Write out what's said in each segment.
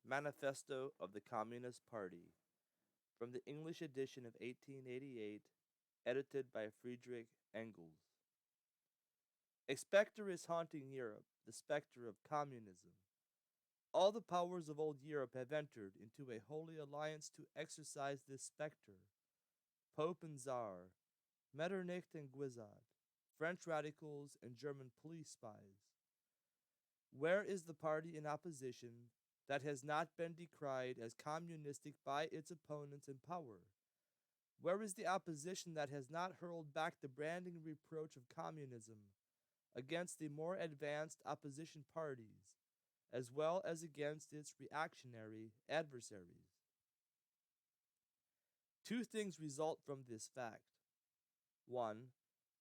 Manifesto of the Communist Party, from the English edition of 1888, edited by Friedrich Engels. A spectre is haunting Europe, the spectre of communism. All the powers of old Europe have entered into a holy alliance to exorcise this spectre. Pope and Czar, Metternich and Guizot, French radicals and German police spies. Where is the party in opposition that has not been decried as communistic by its opponents in power? Where is the opposition that has not hurled back the branding reproach of communism against the more advanced opposition parties, as well as against its reactionary adversaries? Two things result from this fact. 1.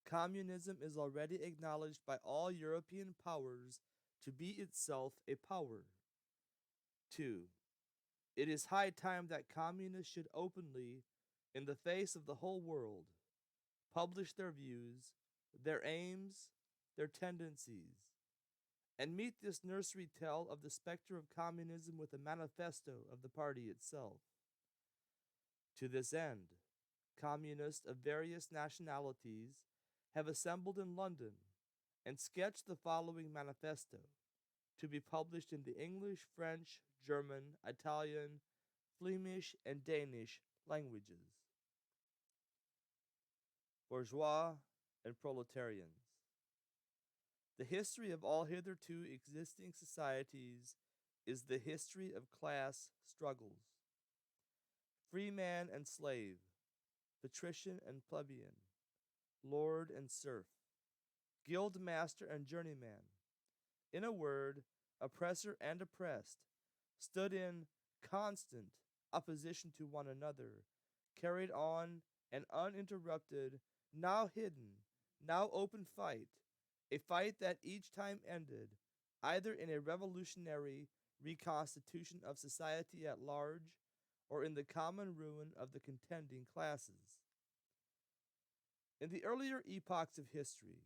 Communism is already acknowledged by all European powers to be itself a power. 2. It is high time that communists should openly, in the face of the whole world, publish their views, their aims, their tendencies, and meet this nursery tale of the specter of communism with a manifesto of the party itself. To this end, communists of various nationalities have assembled in London and sketched the following manifesto, to be published in the English, French, German, Italian, Flemish, and Danish languages. Bourgeois and proletarians. The history of all hitherto existing societies is the history of class struggles. Free man and slave, patrician and plebeian, lord and serf, guild master and journeyman, in a word, oppressor and oppressed, stood in constant opposition to one another, carried on an uninterrupted, now hidden, now open fight, a fight that each time ended either in a revolutionary reconstitution of society at large or in the common ruin of the contending classes. In the earlier epochs of history,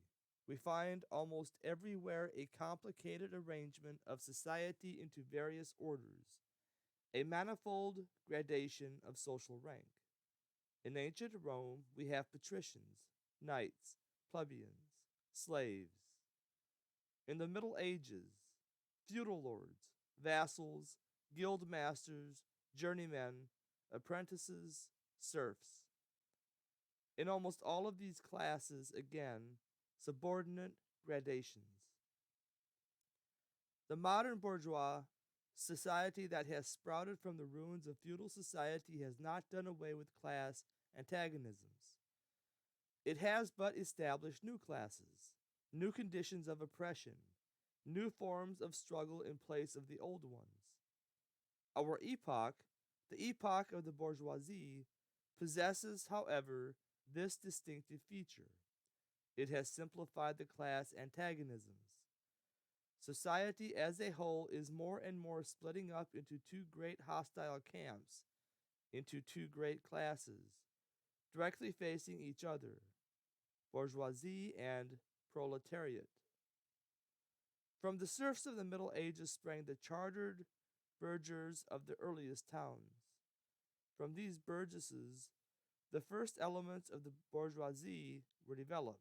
we find almost everywhere a complicated arrangement of society into various orders, a manifold gradation of social rank. In ancient Rome, we have patricians, knights, plebeians, slaves. In the Middle Ages, feudal lords, vassals, guild masters, journeymen, apprentices, serfs. In almost all of these classes, again, subordinate gradations. The modern bourgeois society that has sprouted from the ruins of feudal society has not done away with class antagonisms. It has but established new classes, new conditions of oppression, new forms of struggle in place of the old ones. Our epoch, the epoch of the bourgeoisie, possesses, however, this distinctive feature. It has simplified the class antagonisms. Society as a whole is more and more splitting up into two great hostile camps, into two great classes, directly facing each other, bourgeoisie and proletariat. From the serfs of the Middle Ages sprang the chartered burghers of the earliest towns. From these burgesses, the first elements of the bourgeoisie were developed.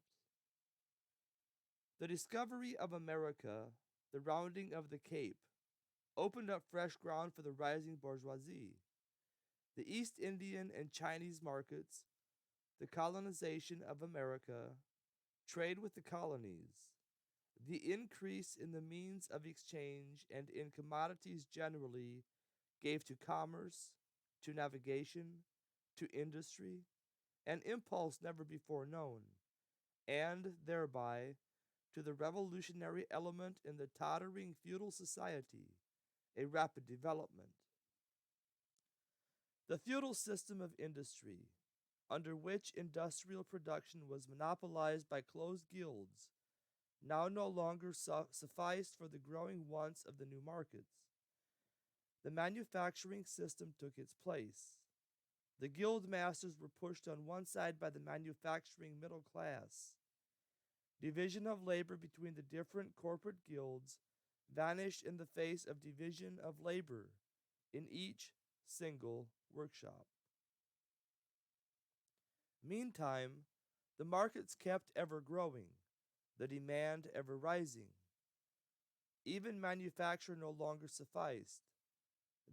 The discovery of America, the rounding of the Cape, opened up fresh ground for the rising bourgeoisie. The East Indian and Chinese markets, the colonization of America, trade with the colonies, the increase in the means of exchange and in commodities generally gave to commerce, to navigation, to industry, an impulse never before known, and thereby to the revolutionary element in the tottering feudal society, a rapid development. The feudal system of industry, under which industrial production was monopolized by closed guilds, now no longer sufficed for the growing wants of the new markets. The manufacturing system took its place. The guild masters were pushed on one side by the manufacturing middle class. Division of labor between the different corporate guilds vanished in the face of division of labor in each single workshop. Meantime, the markets kept ever growing, the demand ever rising. Even manufacture no longer sufficed.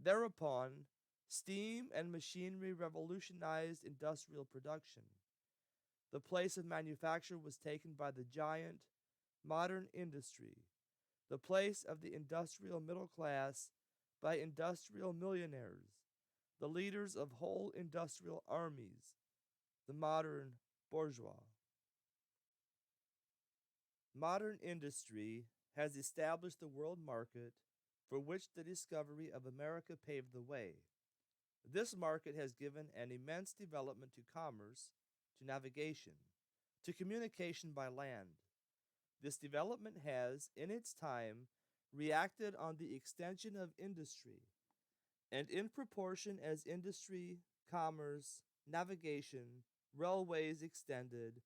Thereupon, steam and machinery revolutionized industrial production. The place of manufacture was taken by the giant, modern industry, the place of the industrial middle class by industrial millionaires, the leaders of whole industrial armies, the modern bourgeois. Modern industry has established the world market for which the discovery of America paved the way. This market has given an immense development to commerce, to navigation, to communication by land. This development has, in its time, reacted on the extension of industry, and in proportion as industry, commerce, navigation, railways extended,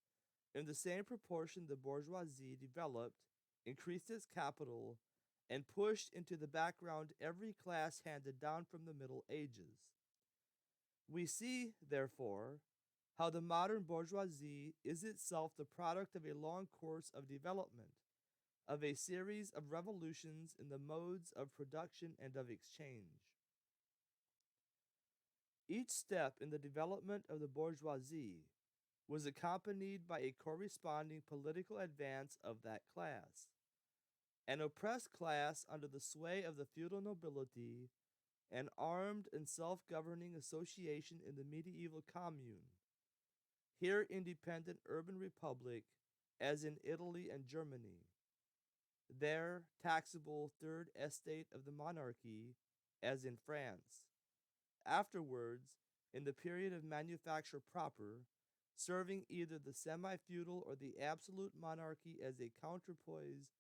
in the same proportion the bourgeoisie developed, increased its capital, and pushed into the background every class handed down from the Middle Ages. We see, therefore, how the modern bourgeoisie is itself the product of a long course of development, of a series of revolutions in the modes of production and of exchange. Each step in the development of the bourgeoisie was accompanied by a corresponding political advance of that class. An oppressed class under the sway of the feudal nobility, an armed and self-governing association in the medieval commune, here independent urban republic as in Italy and Germany, there taxable third estate of the monarchy as in France, afterwards in the period of manufacture proper, serving either the semi-feudal or the absolute monarchy as a counterpoise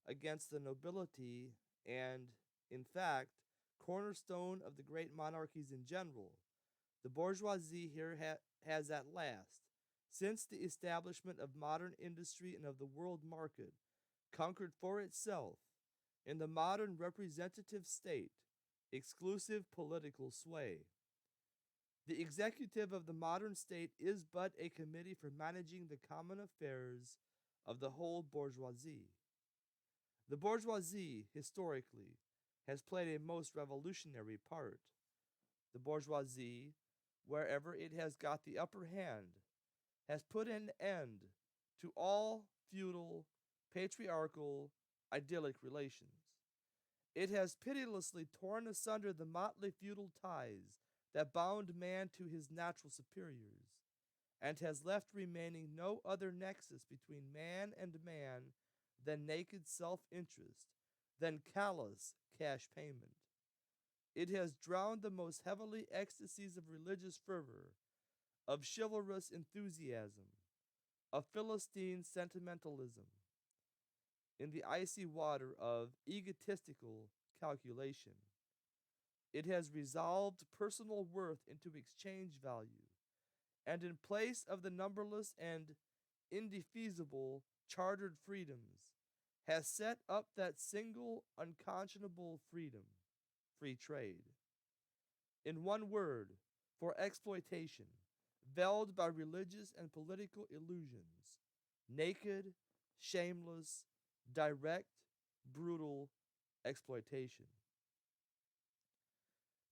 against the nobility and, in fact, cornerstone of the great monarchies in general, the bourgeoisie here has at last, since the establishment of modern industry and of the world market, conquered for itself, in the modern representative state, exclusive political sway. The executive of the modern state is but a committee for managing the common affairs of the whole bourgeoisie. The bourgeoisie, historically, has played a most revolutionary part. The bourgeoisie, wherever it has got the upper hand, has put an end to all feudal, patriarchal, idyllic relations. It has pitilessly torn asunder the motley feudal ties that bound man to his natural superiors, and has left remaining no other nexus between man and man than naked self-interest, than callous cash payment. It has drowned the most heavenly ecstasies of religious fervor, of chivalrous enthusiasm, of Philistine sentimentalism, in the icy water of egotistical calculation. It has resolved personal worth into exchange value, and in place of the numberless and indefeasible chartered freedoms, has set up that single unconscionable freedom, free trade. In one word, for exploitation, veiled by religious and political illusions, naked, shameless, direct, brutal exploitation.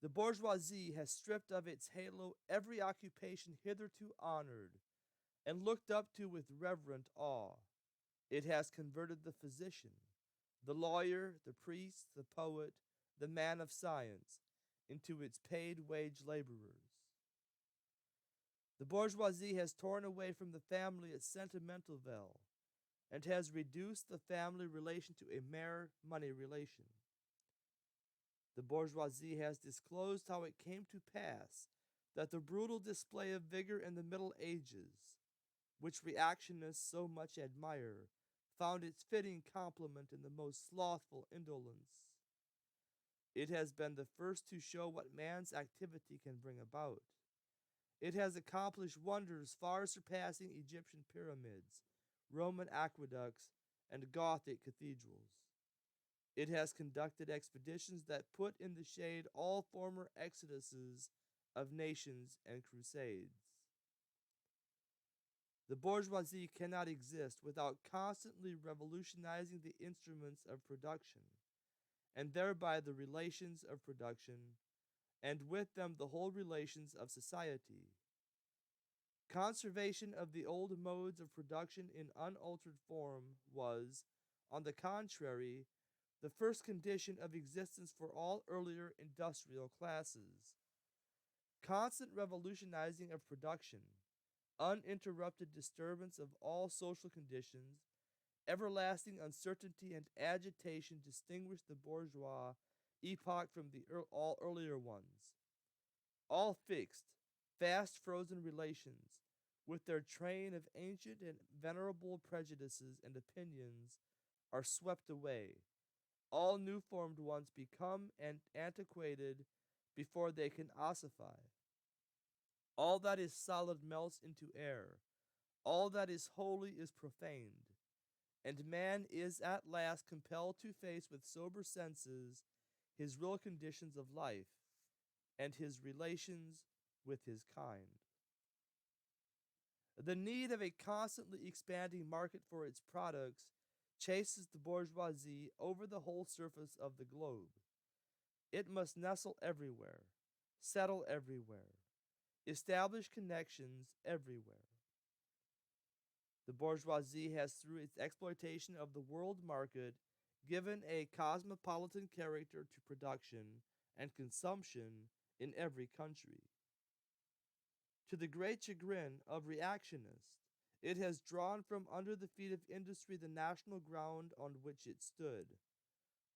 The bourgeoisie has stripped of its halo every occupation hitherto honored and looked up to with reverent awe. It has converted the physician, the lawyer, the priest, the poet, the man of science into its paid wage laborers. The bourgeoisie has torn away from the family its sentimental veil and has reduced the family relation to a mere money relation. The bourgeoisie has disclosed how it came to pass that the brutal display of vigor in the Middle Ages, which reactionists so much admire, found its fitting complement in the most slothful indolence. It has been the first to show what man's activity can bring about. It has accomplished wonders far surpassing Egyptian pyramids, Roman aqueducts, and Gothic cathedrals. It has conducted expeditions that put in the shade all former exoduses of nations and crusades. The bourgeoisie cannot exist without constantly revolutionizing the instruments of production, and thereby the relations of production, and with them the whole relations of society. Conservation of the old modes of production in unaltered form was, on the contrary, the first condition of existence for all earlier industrial classes. Constant revolutionizing of production, uninterrupted disturbance of all social conditions, everlasting uncertainty and agitation distinguish the bourgeois epoch from the all earlier ones. All fixed, fast frozen relations, with their train of ancient and venerable prejudices and opinions, are swept away. All new formed ones become antiquated before they can ossify. All that is solid melts into air. All that is holy is profaned. And man is at last compelled to face with sober senses his real conditions of life and his relations with his kind. The need of a constantly expanding market for its products chases the bourgeoisie over the whole surface of the globe. It must nestle everywhere, settle everywhere, establish connections everywhere. The bourgeoisie has, through its exploitation of the world market, given a cosmopolitan character to production and consumption in every country. To the great chagrin of reactionists, it has drawn from under the feet of industry the national ground on which it stood.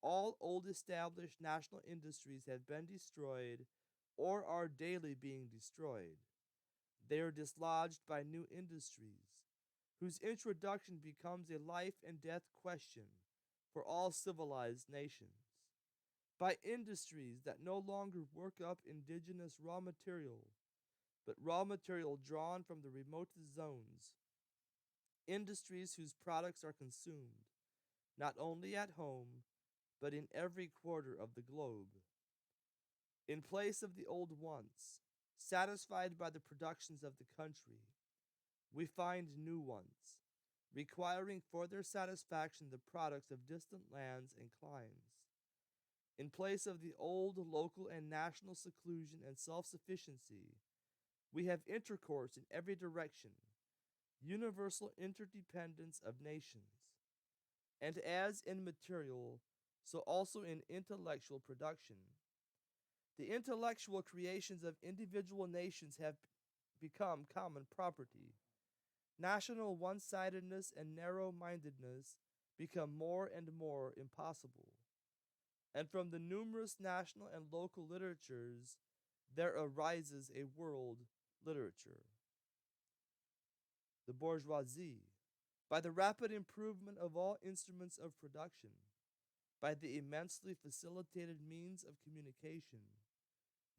All old established national industries have been destroyed or are daily being destroyed. They are dislodged by new industries, whose introduction becomes a life and death question for all civilized nations. By industries that no longer work up indigenous raw material, but raw material drawn from the remotest zones. Industries whose products are consumed, not only at home, but in every quarter of the globe. In place of the old wants, satisfied by the productions of the country, we find new ones, requiring for their satisfaction the products of distant lands and climes. In place of the old local and national seclusion and self-sufficiency, we have intercourse in every direction, universal interdependence of nations. And as in material, so also in intellectual production. The intellectual creations of individual nations have become common property. National one-sidedness and narrow-mindedness become more and more impossible. And from the numerous national and local literatures, there arises a world literature. The bourgeoisie, by the rapid improvement of all instruments of production, by the immensely facilitated means of communication,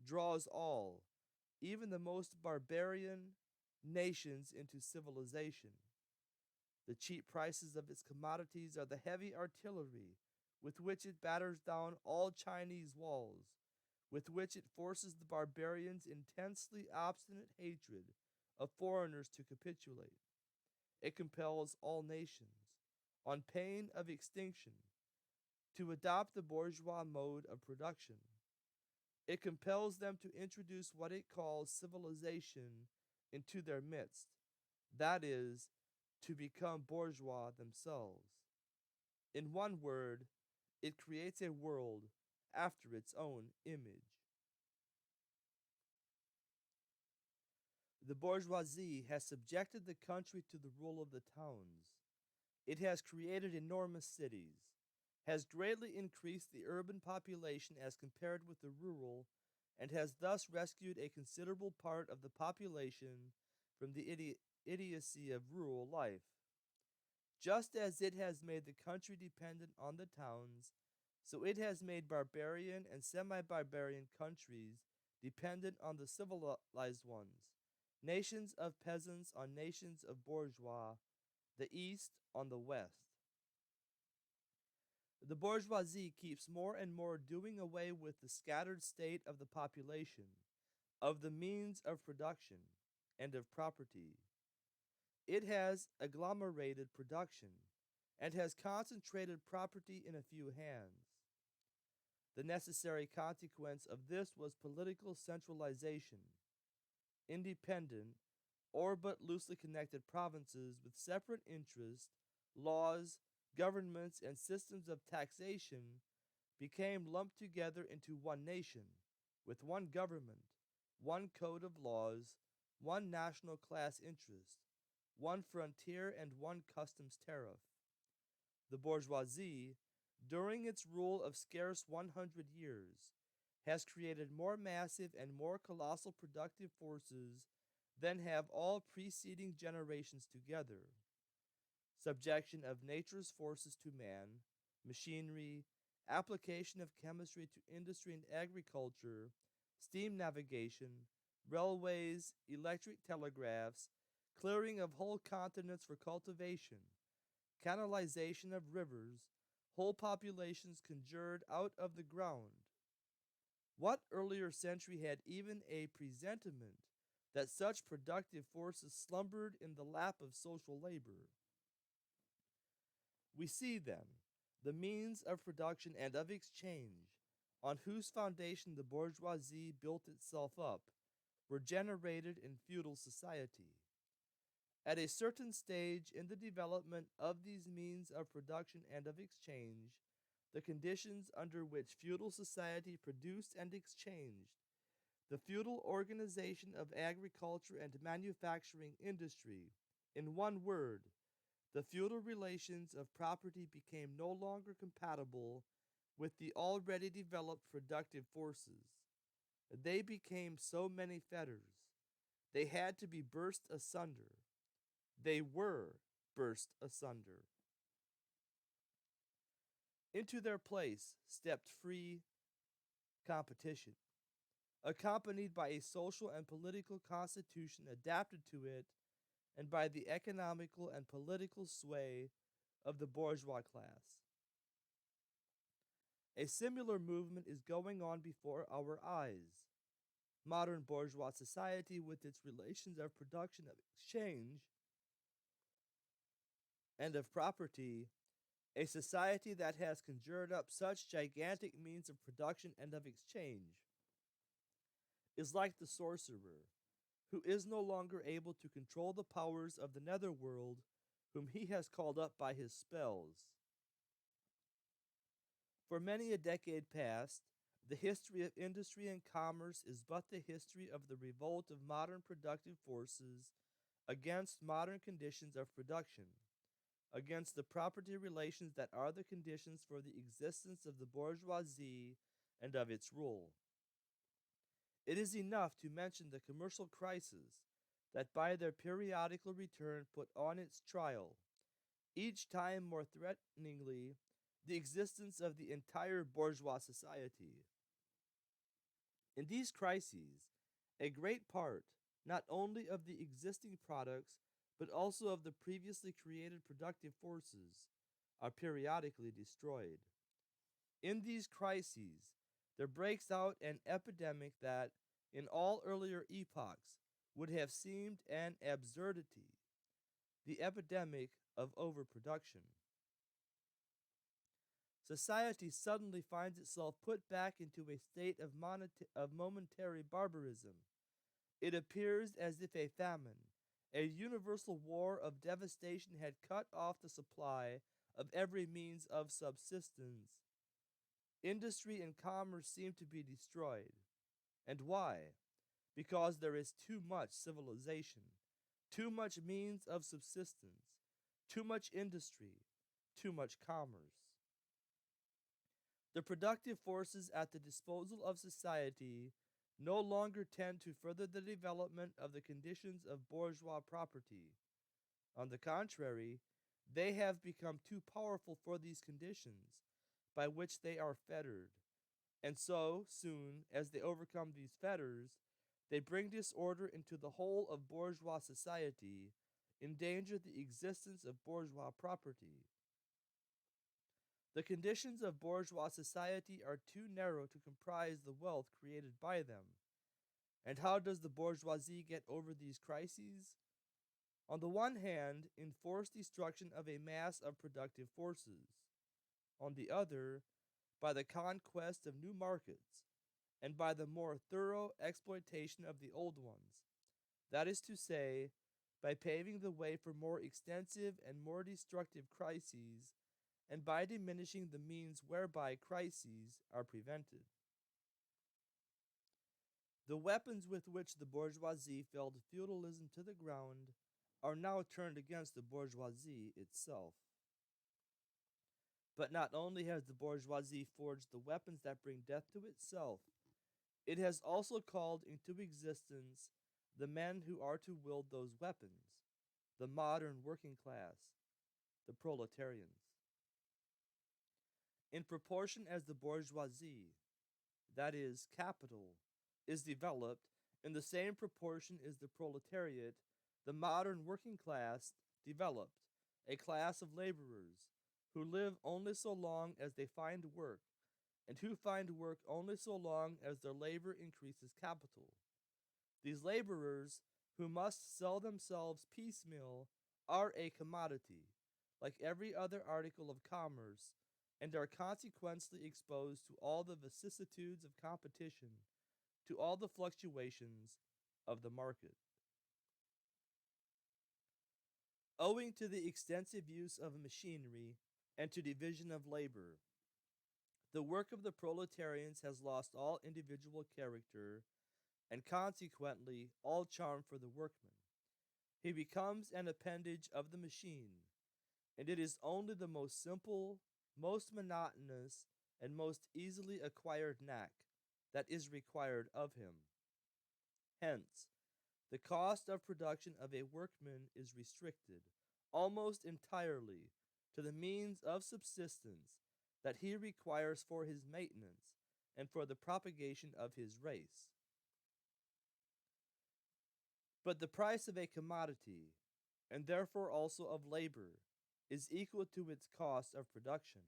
draws all, even the most barbarian nations into civilization. The cheap prices of its commodities are the heavy artillery with which it batters down all Chinese walls, with which it forces the barbarians' intensely obstinate hatred of foreigners to capitulate. It compels all nations, on pain of extinction, to adopt the bourgeois mode of production. It compels them to introduce what it calls civilization into their midst, that is, to become bourgeois themselves. In one word, it creates a world after its own image. The bourgeoisie has subjected the country to the rule of the towns. It has created enormous cities, has greatly increased the urban population as compared with the rural, and has thus rescued a considerable part of the population from the idiocy of rural life. Just as it has made the country dependent on the towns, so it has made barbarian and semi-barbarian countries dependent on the civilized ones, nations of peasants on nations of bourgeois, the East on the West. The bourgeoisie keeps more and more doing away with the scattered state of the population, of the means of production, and of property. It has agglomerated production and has concentrated property in a few hands. The necessary consequence of this was political centralization, independent or but loosely connected provinces with separate interests, laws, governments, and systems of taxation became lumped together into one nation, with one government, one code of laws, one national class interest, one frontier, and one customs tariff. The bourgeoisie, during its rule of scarce 100 years, has created more massive and more colossal productive forces than have all preceding generations together. Subjection of nature's forces to man, machinery, application of chemistry to industry and agriculture, steam navigation, railways, electric telegraphs, clearing of whole continents for cultivation, canalization of rivers, whole populations conjured out of the ground. What earlier century had even a presentiment that such productive forces slumbered in the lap of social labor? We see, then, the means of production and of exchange, on whose foundation the bourgeoisie built itself up, were generated in feudal society. At a certain stage in the development of these means of production and of exchange, the conditions under which feudal society produced and exchanged, the feudal organization of agriculture and manufacturing industry, in one word, the feudal relations of property became no longer compatible with the already developed productive forces. They became so many fetters. They had to be burst asunder. They were burst asunder. Into their place stepped free competition, accompanied by a social and political constitution adapted to it and by the economical and political sway of the bourgeois class. A similar movement is going on before our eyes. Modern bourgeois society, with its relations of production, of exchange, and of property, a society that has conjured up such gigantic means of production and of exchange, is like the sorcerer, who is no longer able to control the powers of the netherworld, whom he has called up by his spells. For many a decade past, the history of industry and commerce is but the history of the revolt of modern productive forces against modern conditions of production, against the property relations that are the conditions for the existence of the bourgeoisie and of its rule. It is enough to mention the commercial crises that by their periodical return put on its trial, each time more threateningly, the existence of the entire bourgeois society. In these crises, a great part, not only of the existing products, but also of the previously created productive forces, are periodically destroyed. In these crises, there breaks out an epidemic that, in all earlier epochs, would have seemed an absurdity, the epidemic of overproduction. Society suddenly finds itself put back into a state of momentary barbarism. It appears as if a famine, a universal war of devastation had cut off the supply of every means of subsistence. Industry and commerce seem to be destroyed. And why? Because there is too much civilization, too much means of subsistence, too much industry, too much commerce. The productive forces at the disposal of society no longer tend to further the development of the conditions of bourgeois property. On the contrary, they have become too powerful for these conditions, by which they are fettered. And so, soon as they overcome these fetters, they bring disorder into the whole of bourgeois society, endanger the existence of bourgeois property. The conditions of bourgeois society are too narrow to comprise the wealth created by them. And how does the bourgeoisie get over these crises? On the one hand, enforce destruction of a mass of productive forces. On the other, by the conquest of new markets, and by the more thorough exploitation of the old ones. That is to say, by paving the way for more extensive and more destructive crises, and by diminishing the means whereby crises are prevented. The weapons with which the bourgeoisie felled feudalism to the ground are now turned against the bourgeoisie itself. But not only has the bourgeoisie forged the weapons that bring death to itself, it has also called into existence the men who are to wield those weapons, the modern working class, the proletarians. In proportion as the bourgeoisie, that is, capital, is developed, in the same proportion is the proletariat, the modern working class, developed, a class of laborers who live only so long as they find work, and who find work only so long as their labor increases capital. These laborers, who must sell themselves piecemeal, are a commodity, like every other article of commerce, and are consequently exposed to all the vicissitudes of competition, to all the fluctuations of the market. Owing to the extensive use of machinery and to division of labor, the work of the proletarians has lost all individual character and consequently all charm for the workman. He becomes an appendage of the machine, and it is only the most simple, most monotonous, and most easily acquired knack that is required of him. Hence, the cost of production of a workman is restricted almost entirely to the means of subsistence that he requires for his maintenance and for the propagation of his race. But the price of a commodity, and therefore also of labor, is equal to its cost of production.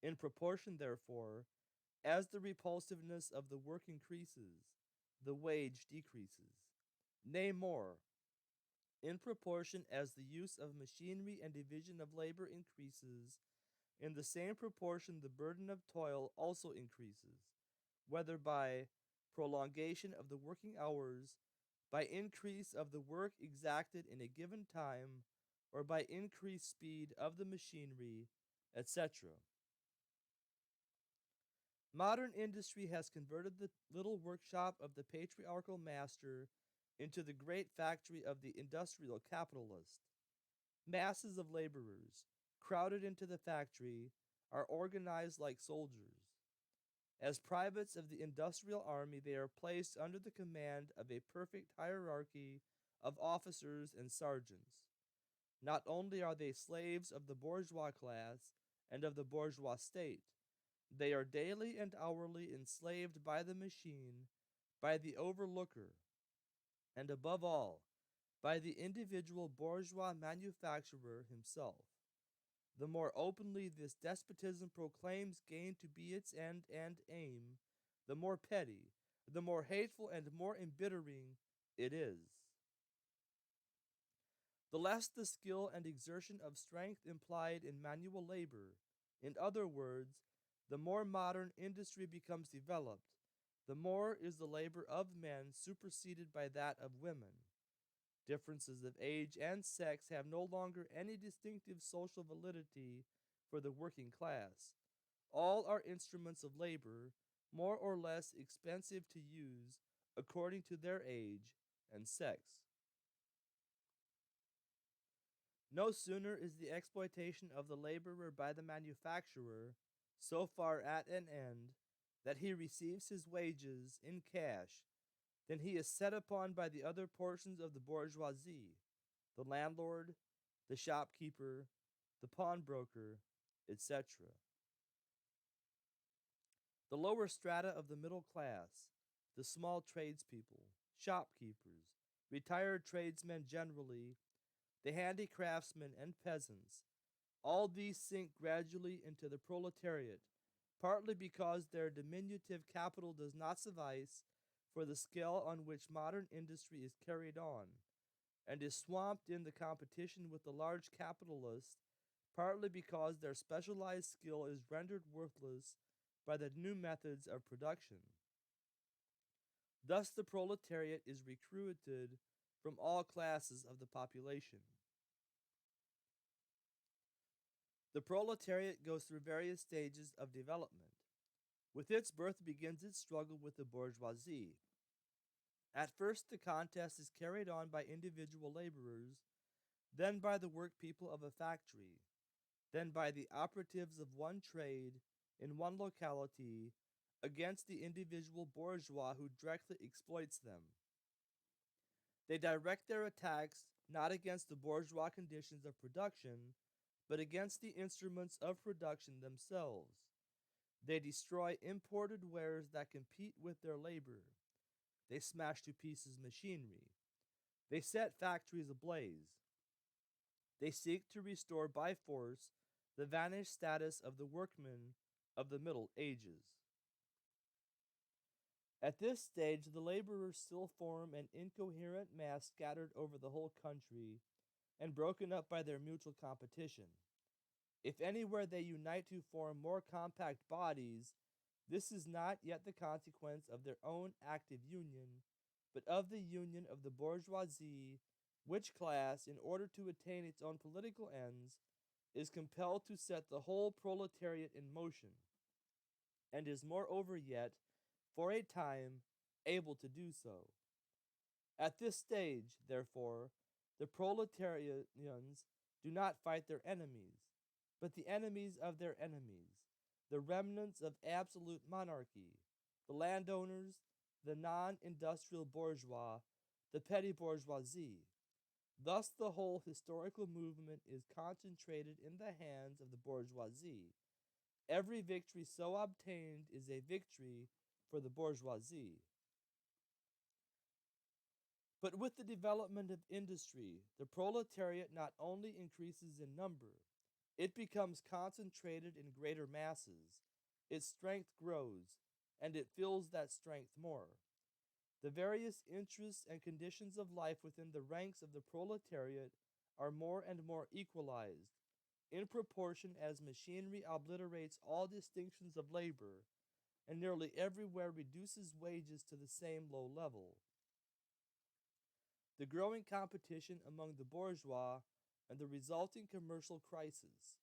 In proportion, therefore, as the repulsiveness of the work increases, the wage decreases. Nay, more, in proportion as the use of machinery and division of labor increases, in the same proportion the burden of toil also increases, whether by prolongation of the working hours, by increase of the work exacted in a given time, or by increased speed of the machinery, etc. Modern industry has converted the little workshop of the patriarchal master into the great factory of the industrial capitalist. Masses of laborers, crowded into the factory, are organized like soldiers. As privates of the industrial army, they are placed under the command of a perfect hierarchy of officers and sergeants. Not only are they slaves of the bourgeois class and of the bourgeois state, they are daily and hourly enslaved by the machine, by the overlooker, and above all, by the individual bourgeois manufacturer himself. The more openly this despotism proclaims gain to be its end and aim, the more petty, the more hateful, and more embittering it is. The less the skill and exertion of strength implied in manual labor, in other words, the more modern industry becomes developed, the more is the labor of men superseded by that of women. Differences of age and sex have no longer any distinctive social validity for the working class. All are instruments of labor, more or less expensive to use according to their age and sex. No sooner is the exploitation of the laborer by the manufacturer so far at an end that he receives his wages in cash than he is set upon by the other portions of the bourgeoisie, the landlord, the shopkeeper, the pawnbroker, etc. The lower strata of the middle class, the small tradespeople, shopkeepers, retired tradesmen generally, the handicraftsmen and peasants, All these sink gradually into the proletariat, partly because their diminutive capital does not suffice for the scale on which modern industry is carried on, and is swamped in the competition with the large capitalists, partly because their specialized skill is rendered worthless by the new methods of production. Thus, the proletariat is recruited from all classes of the population. The proletariat goes through various stages of development. With its birth begins its struggle with the bourgeoisie. At first, the contest is carried on by individual laborers, then by the workpeople of a factory, then by the operatives of one trade in one locality against the individual bourgeois who directly exploits them. They direct their attacks not against the bourgeois conditions of production, but against the instruments of production themselves. They destroy imported wares that compete with their labor. They smash to pieces machinery. They set factories ablaze. They seek to restore by force the vanished status of the workmen of the Middle Ages. At this stage, the laborers still form an incoherent mass scattered over the whole country and broken up by their mutual competition. If anywhere they unite to form more compact bodies, this is not yet the consequence of their own active union, but of the union of the bourgeoisie, which class, in order to attain its own political ends, is compelled to set the whole proletariat in motion, and is moreover yet, for a time, able to do so. At this stage, therefore, the proletarians do not fight their enemies, but the enemies of their enemies, the remnants of absolute monarchy, the landowners, the non-industrial bourgeois, the petty bourgeoisie. Thus the whole historical movement is concentrated in the hands of the bourgeoisie. Every victory so obtained is a victory for the bourgeoisie. But with the development of industry, the proletariat not only increases in number, it becomes concentrated in greater masses, its strength grows, and it feels that strength more. The various interests and conditions of life within the ranks of the proletariat are more and more equalized, in proportion as machinery obliterates all distinctions of labor, and nearly everywhere reduces wages to the same low level. The growing competition among the bourgeois and the resulting commercial crisis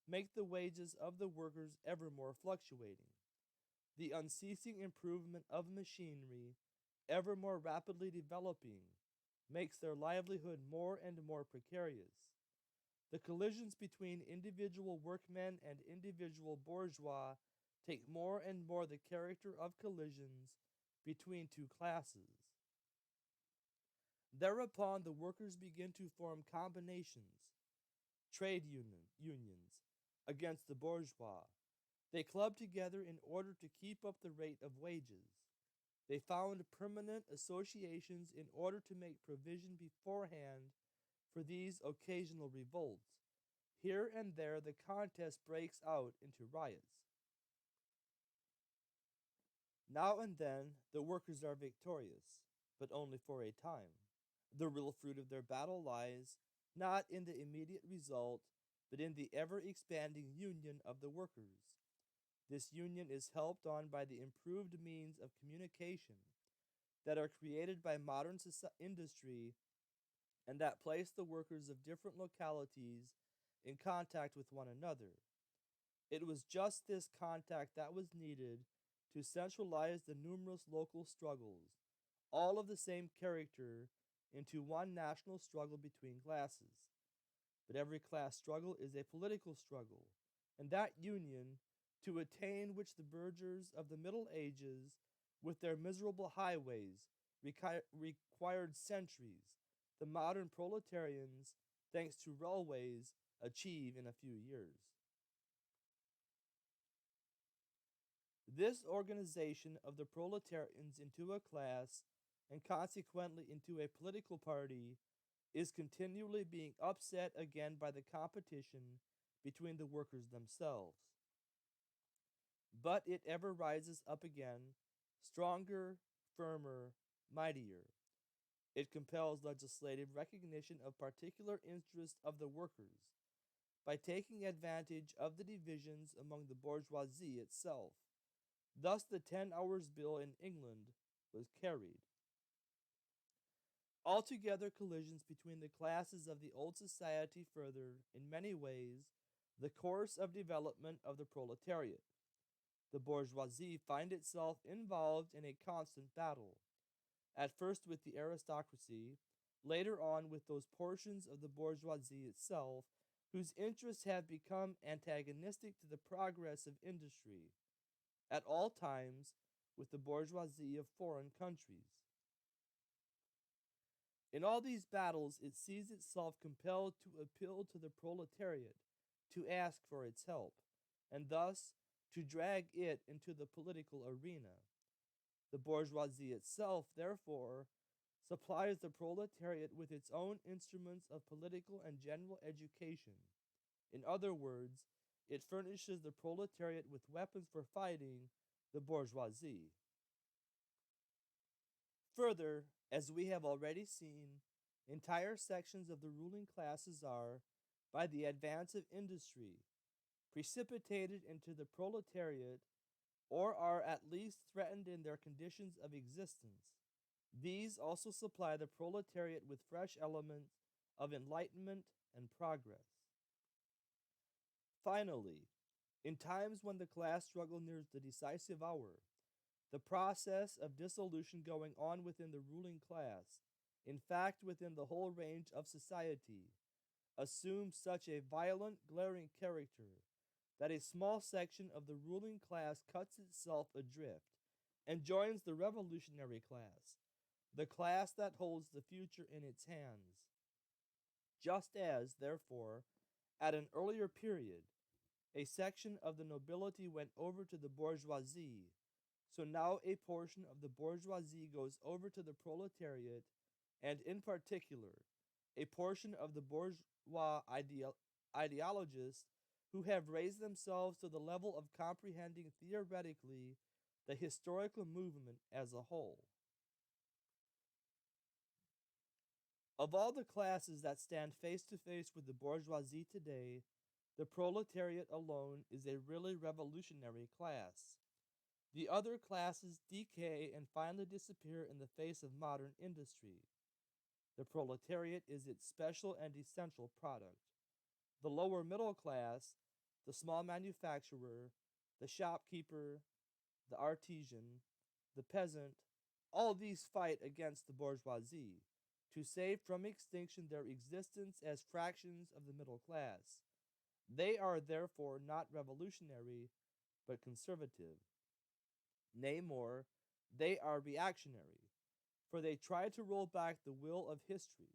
make the wages of the workers ever more fluctuating. The unceasing improvement of machinery, ever more rapidly developing, makes their livelihood more and more precarious. The collisions between individual workmen and individual bourgeois take more and more the character of collisions between two classes. Thereupon the workers begin to form combinations, unions, against the bourgeois. They club together in order to keep up the rate of wages. They found permanent associations in order to make provision beforehand for these occasional revolts. Here and there the contest breaks out into riots. Now and then the workers are victorious, but only for a time. The real fruit of their battle lies not in the immediate result, but in the ever expanding union of the workers. This union is helped on by the improved means of communication that are created by modern industry and that place the workers of different localities in contact with one another. It was just this contact that was needed to centralize the numerous local struggles, all of the same character, into one national struggle between classes. But every class struggle is a political struggle, and that union, to attain which the burghers of the Middle Ages, with their miserable highways, required centuries, the modern proletarians, thanks to railways, achieve in a few years. This organization of the proletarians into a class, and consequently into a political party, is continually being upset again by the competition between the workers themselves. But it ever rises up again, stronger, firmer, mightier. It compels legislative recognition of particular interests of the workers by taking advantage of the divisions among the bourgeoisie itself. Thus the 10 Hours Bill in England was carried. Altogether, collisions between the classes of the old society furthered, in many ways, the course of development of the proletariat. The bourgeoisie find itself involved in a constant battle, at first with the aristocracy, later on with those portions of the bourgeoisie itself whose interests have become antagonistic to the progress of industry, at all times with the bourgeoisie of foreign countries. In all these battles, it sees itself compelled to appeal to the proletariat, to ask for its help, and thus to drag it into the political arena. The bourgeoisie itself, therefore, supplies the proletariat with its own instruments of political and general education. In other words, it furnishes the proletariat with weapons for fighting the bourgeoisie. Further, as we have already seen, entire sections of the ruling classes are, by the advance of industry, precipitated into the proletariat, or are at least threatened in their conditions of existence. These also supply the proletariat with fresh elements of enlightenment and progress. Finally, in times when the class struggle nears the decisive hour, the process of dissolution going on within the ruling class, in fact within the whole range of society, assumes such a violent, glaring character that a small section of the ruling class cuts itself adrift and joins the revolutionary class, the class that holds the future in its hands. Just as, therefore, at an earlier period, a section of the nobility went over to the bourgeoisie, so now a portion of the bourgeoisie goes over to the proletariat, and in particular, a portion of the bourgeois ideologists who have raised themselves to the level of comprehending theoretically the historical movement as a whole. Of all the classes that stand face to face with the bourgeoisie today, the proletariat alone is a really revolutionary class. The other classes decay and finally disappear in the face of modern industry. The proletariat is its special and essential product. The lower middle class, the small manufacturer, the shopkeeper, the artisan, the peasant, all these fight against the bourgeoisie to save from extinction their existence as fractions of the middle class. They are therefore not revolutionary, but conservative. Nay, more, they are reactionary, for they try to roll back the will of history.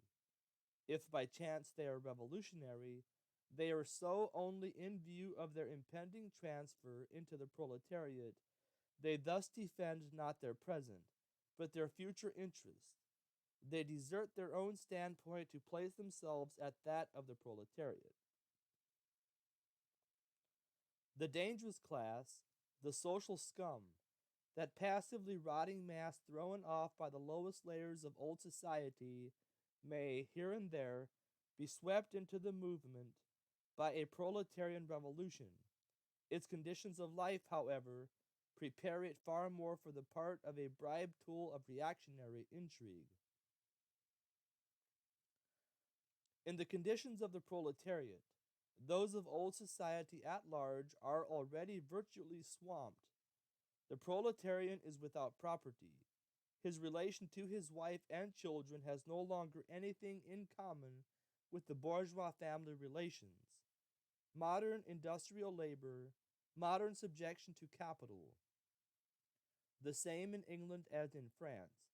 If by chance they are revolutionary, they are so only in view of their impending transfer into the proletariat. They thus defend not their present, but their future interests. They desert their own standpoint to place themselves at that of the proletariat. The dangerous class, the social scum, that passively rotting mass thrown off by the lowest layers of old society, may, here and there, be swept into the movement by a proletarian revolution. Its conditions of life, however, prepare it far more for the part of a bribed tool of reactionary intrigue. In the conditions of the proletariat, those of old society at large are already virtually swamped. The proletarian is without property. His relation to his wife and children has no longer anything in common with the bourgeois family relations. Modern industrial labor, modern subjection to capital, the same in England as in France,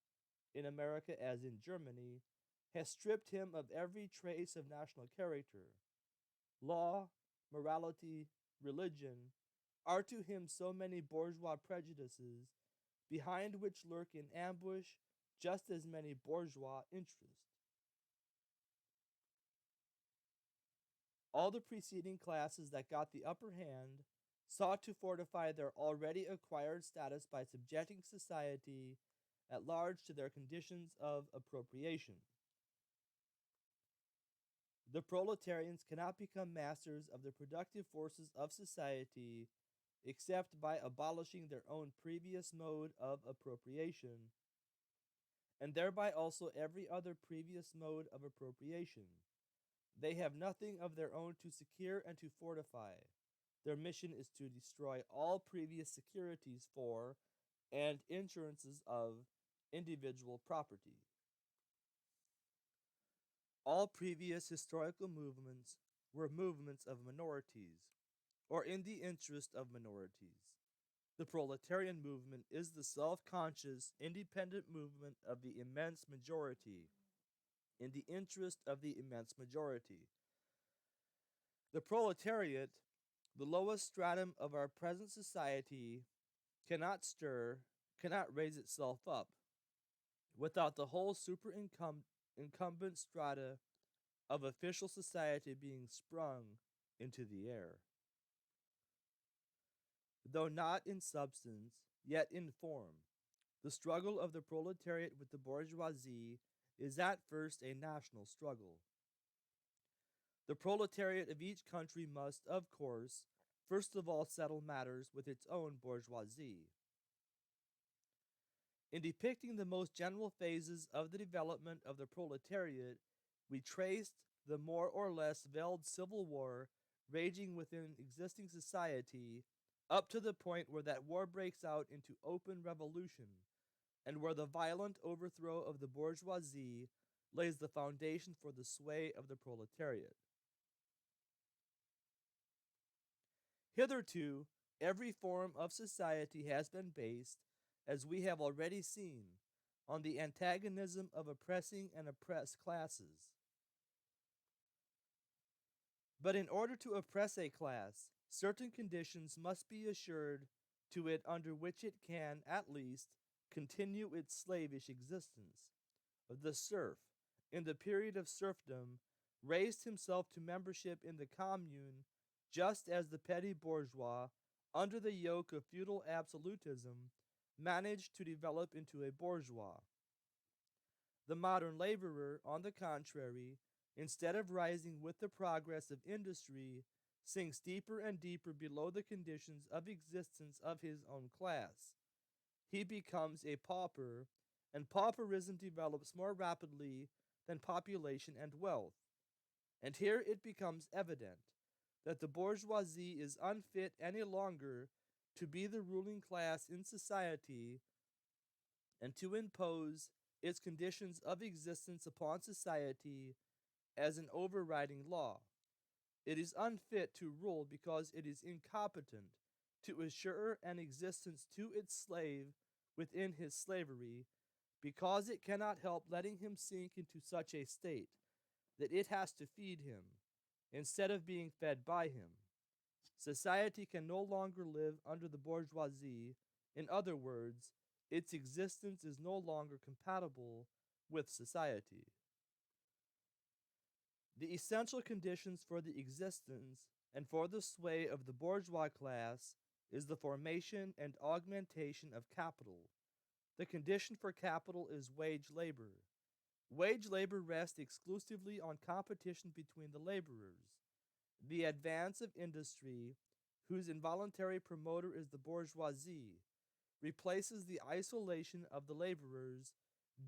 in America as in Germany, has stripped him of every trace of national character. Law, morality, religion are to him so many bourgeois prejudices, behind which lurk in ambush just as many bourgeois interests. All the preceding classes that got the upper hand sought to fortify their already acquired status by subjecting society at large to their conditions of appropriation. The proletarians cannot become masters of the productive forces of society except by abolishing their own previous mode of appropriation, and thereby also every other previous mode of appropriation. They have nothing of their own to secure and to fortify. Their mission is to destroy all previous securities for and insurances of individual property. All previous historical movements were movements of minorities, or in the interest of minorities. The proletarian movement is the self-conscious, independent movement of the immense majority, in the interest of the immense majority. The proletariat, the lowest stratum of our present society, cannot stir, cannot raise itself up, without the whole incumbent strata of official society being sprung into the air. Though not in substance, yet in form, the struggle of the proletariat with the bourgeoisie is at first a national struggle. The proletariat of each country must, of course, first of all settle matters with its own bourgeoisie. In depicting the most general phases of the development of the proletariat, we traced the more or less veiled civil war raging within existing society up to the point where that war breaks out into open revolution, and where the violent overthrow of the bourgeoisie lays the foundation for the sway of the proletariat. Hitherto, every form of society has been based, as we have already seen, on the antagonism of oppressing and oppressed classes. But in order to oppress a class, certain conditions must be assured to it under which it can, at least, continue its slavish existence. The serf, in the period of serfdom, raised himself to membership in the commune just as the petty bourgeois, under the yoke of feudal absolutism, managed to develop into a bourgeois. The modern laborer, on the contrary, instead of rising with the progress of industry, sinks deeper and deeper below the conditions of existence of his own class. He becomes a pauper, and pauperism develops more rapidly than population and wealth. And here it becomes evident that the bourgeoisie is unfit any longer to be the ruling class in society and to impose its conditions of existence upon society as an overriding law. It is unfit to rule because it is incompetent to assure an existence to its slave within his slavery, because it cannot help letting him sink into such a state that it has to feed him, instead of being fed by him. Society can no longer live under the bourgeoisie. In other words, its existence is no longer compatible with society. The essential conditions for the existence and for the sway of the bourgeois class is the formation and augmentation of capital. The condition for capital is wage labor. Wage labor rests exclusively on competition between the laborers. The advance of industry, whose involuntary promoter is the bourgeoisie, replaces the isolation of the laborers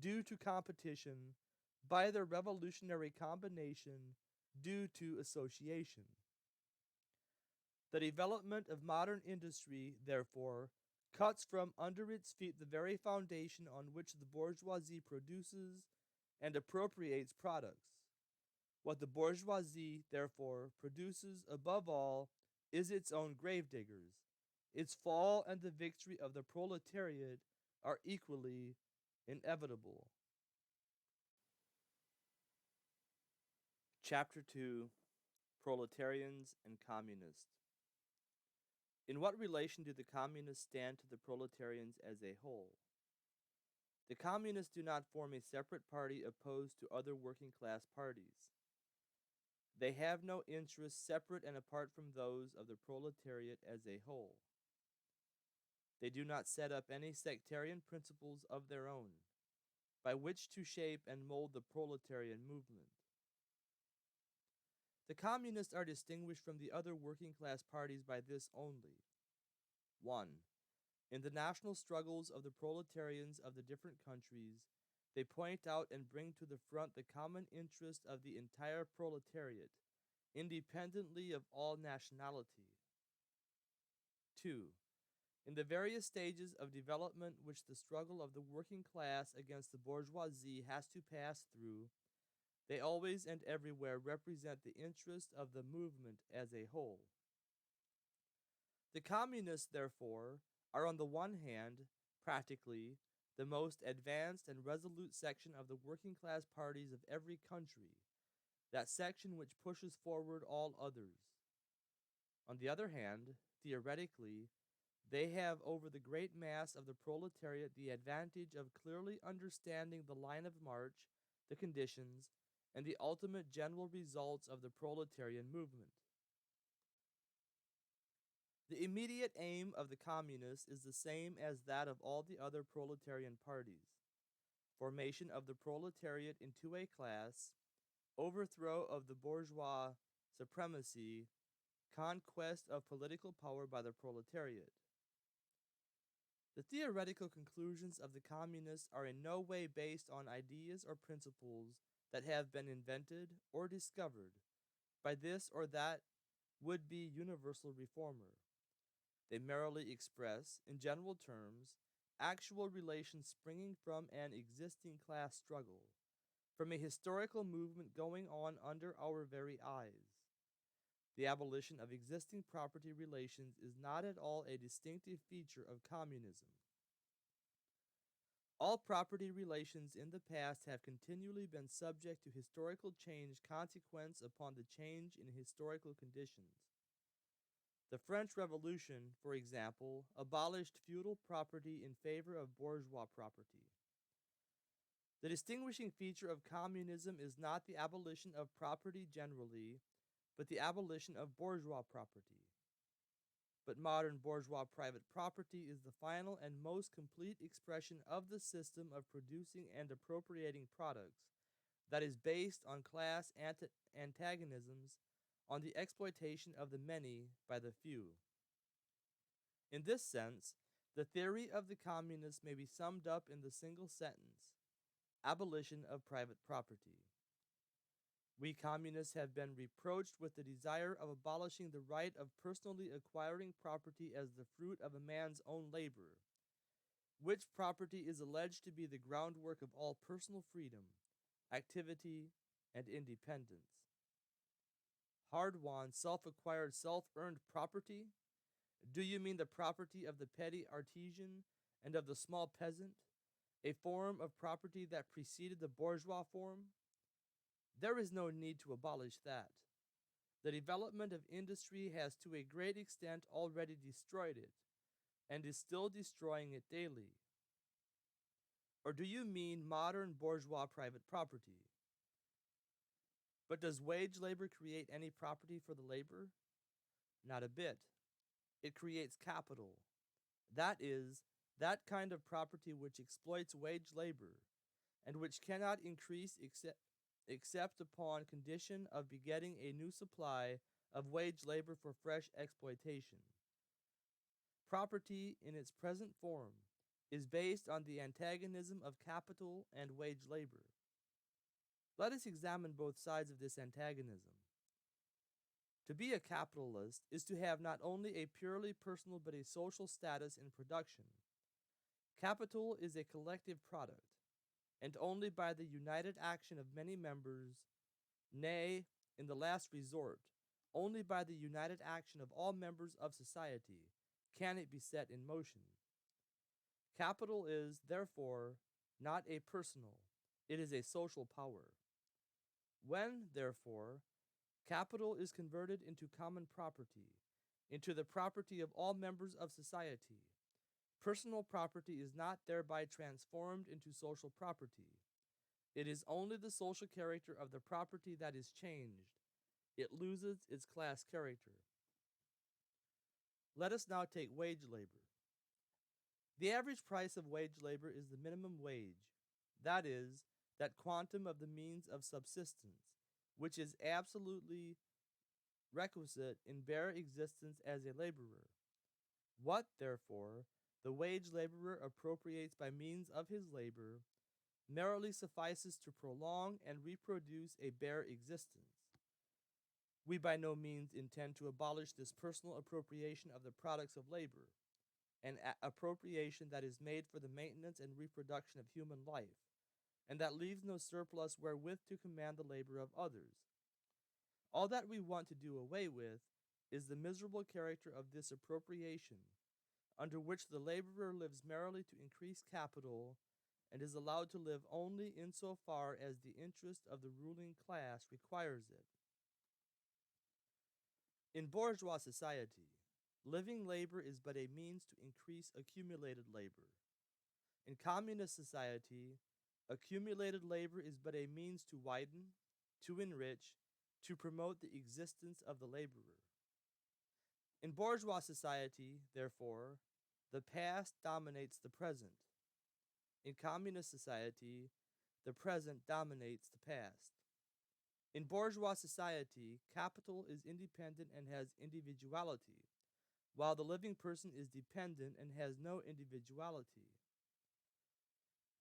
due to competition by their revolutionary combination due to association. The development of modern industry, therefore, cuts from under its feet the very foundation on which the bourgeoisie produces and appropriates products. What the bourgeoisie, therefore, produces above all is its own gravediggers. Its fall and the victory of the proletariat are equally inevitable. Chapter 2: Proletarians and Communists. In what relation do the communists stand to the proletarians as a whole? The communists do not form a separate party opposed to other working class parties. They have no interests separate and apart from those of the proletariat as a whole. They do not set up any sectarian principles of their own, by which to shape and mold the proletarian movement. The communists are distinguished from the other working class parties by this only. 1. In the national struggles of the proletarians of the different countries, they point out and bring to the front the common interest of the entire proletariat, independently of all nationality. 2. In the various stages of development which the struggle of the working class against the bourgeoisie has to pass through, they always and everywhere represent the interest of the movement as a whole. The communists, therefore, are on the one hand, practically, the most advanced and resolute section of the working class parties of every country, that section which pushes forward all others. On the other hand, theoretically, they have over the great mass of the proletariat the advantage of clearly understanding the line of march, the conditions, and the ultimate general results of the proletarian movement. The immediate aim of the communists is the same as that of all the other proletarian parties: formation of the proletariat into a class, overthrow of the bourgeois supremacy, conquest of political power by the proletariat. The theoretical conclusions of the communists are in no way based on ideas or principles that have been invented or discovered by this or that would-be universal reformer. They merely express, in general terms, actual relations springing from an existing class struggle, from a historical movement going on under our very eyes. The abolition of existing property relations is not at all a distinctive feature of communism. All property relations in the past have continually been subject to historical change consequent upon the change in historical conditions. The French Revolution, for example, abolished feudal property in favor of bourgeois property. The distinguishing feature of communism is not the abolition of property generally, but the abolition of bourgeois property. But modern bourgeois private property is the final and most complete expression of the system of producing and appropriating products that is based on class antagonisms, on the exploitation of the many by the few. In this sense, the theory of the communists may be summed up in the single sentence: abolition of private property. We communists have been reproached with the desire of abolishing the right of personally acquiring property as the fruit of a man's own labor, which property is alleged to be the groundwork of all personal freedom, activity, and independence. Hard-won, self-acquired, self-earned property? Do you mean the property of the petty artisan and of the small peasant, a form of property that preceded the bourgeois form? There is no need to abolish that. The development of industry has to a great extent already destroyed it, and is still destroying it daily. Or do you mean modern bourgeois private property? But does wage labor create any property for the laborer? Not a bit. It creates capital. That is, that kind of property which exploits wage labor, and which cannot increase except upon condition of begetting a new supply of wage labor for fresh exploitation. Property, in its present form, is based on the antagonism of capital and wage labor. Let us examine both sides of this antagonism. To be a capitalist is to have not only a purely personal but a social status in production. Capital is a collective product, and only by the united action of many members, nay, in the last resort, only by the united action of all members of society, can it be set in motion. Capital is, therefore, not a personal, it is a social power. When, therefore, capital is converted into common property, into the property of all members of society, personal property is not thereby transformed into social property. It is only the social character of the property that is changed, it loses its class character. Let us now take wage labor. The average price of wage labor is the minimum wage, that is, that quantum of the means of subsistence, which is absolutely requisite in bare existence as a laborer. What, therefore, the wage laborer appropriates by means of his labor merely suffices to prolong and reproduce a bare existence. We by no means intend to abolish this personal appropriation of the products of labor, an appropriation that is made for the maintenance and reproduction of human life, and that leaves no surplus wherewith to command the labor of others. All that we want to do away with is the miserable character of this appropriation, under which the laborer lives merely to increase capital and is allowed to live only in so far as the interest of the ruling class requires it. In bourgeois society, living labor is but a means to increase accumulated labor. In communist society, accumulated labor is but a means to widen, to enrich, to promote the existence of the laborer. In bourgeois society, therefore, the past dominates the present. In communist society, the present dominates the past. In bourgeois society, capital is independent and has individuality, while the living person is dependent and has no individuality.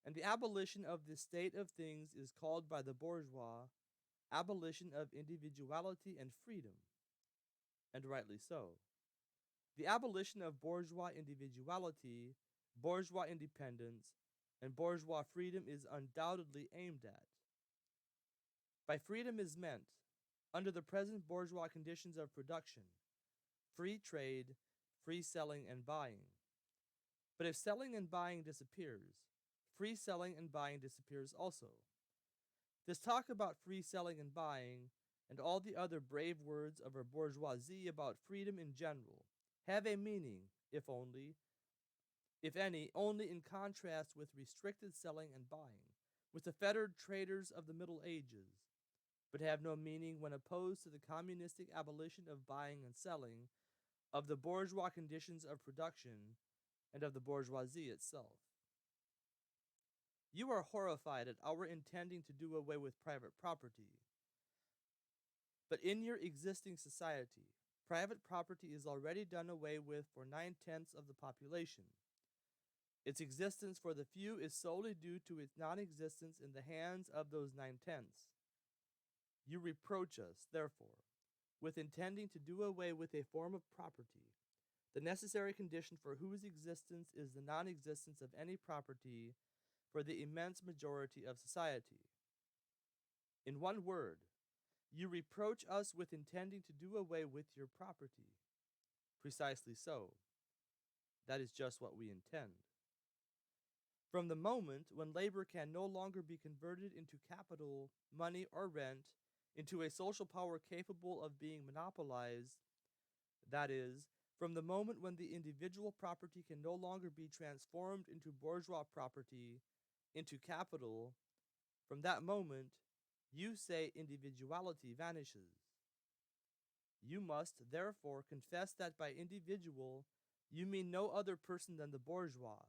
And the abolition of this state of things is called by the bourgeois abolition of individuality and freedom, and rightly so. The abolition of bourgeois individuality, bourgeois independence, and bourgeois freedom is undoubtedly aimed at. By freedom is meant, under the present bourgeois conditions of production, free trade, free selling and buying. But if selling and buying disappears, free selling and buying disappears also. This talk about free selling and buying, and all the other brave words of our bourgeoisie about freedom in general, have a meaning, if any, only in contrast with restricted selling and buying, with the fettered traders of the Middle Ages, but have no meaning when opposed to the communistic abolition of buying and selling, of the bourgeois conditions of production, and of the bourgeoisie itself. You are horrified at our intending to do away with private property. But in your existing society, private property is already done away with for 9/10 of the population. Its existence for the few is solely due to its non-existence in the hands of those 9/10. You reproach us, therefore, with intending to do away with a form of property, the necessary condition for whose existence is the non-existence of any property for the immense majority of society. In one word, you reproach us with intending to do away with your property. Precisely so. That is just what we intend. From the moment when labor can no longer be converted into capital, money, or rent, into a social power capable of being monopolized, that is, from the moment when the individual property can no longer be transformed into bourgeois property, into capital, from that moment, you say individuality vanishes. You must, therefore, confess that by individual you mean no other person than the bourgeois,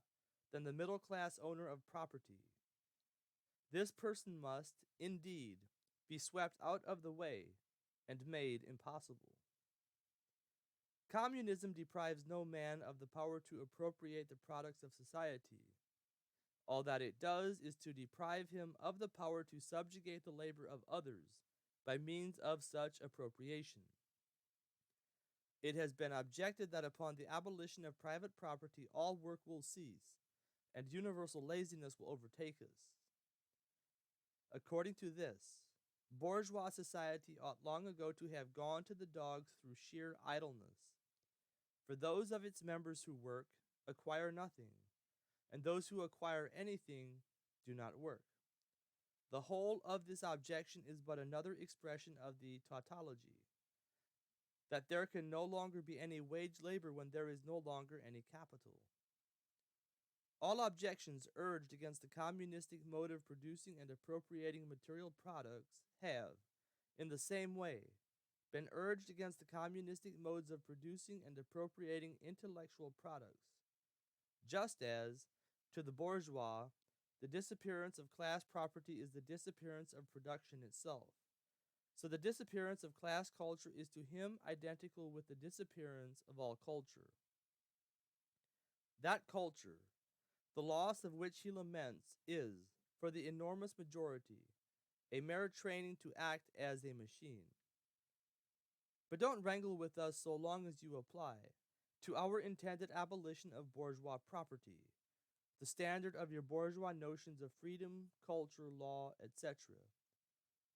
than the middle class owner of property. This person must, indeed, be swept out of the way and made impossible. Communism deprives no man of the power to appropriate the products of society. All that it does is to deprive him of the power to subjugate the labor of others by means of such appropriation. It has been objected that upon the abolition of private property all work will cease, and universal laziness will overtake us. According to this, bourgeois society ought long ago to have gone to the dogs through sheer idleness. For those of its members who work acquire nothing, and those who acquire anything do not work. The whole of this objection is but another expression of the tautology, that there can no longer be any wage labor when there is no longer any capital. All objections urged against the communistic mode of producing and appropriating material products have, in the same way, been urged against the communistic modes of producing and appropriating intellectual products, just as, to the bourgeois, the disappearance of class property is the disappearance of production itself. So the disappearance of class culture is to him identical with the disappearance of all culture. That culture, the loss of which he laments, is, for the enormous majority, a mere training to act as a machine. But don't wrangle with us so long as you apply, to our intended abolition of bourgeois property, the standard of your bourgeois notions of freedom, culture, law, etc.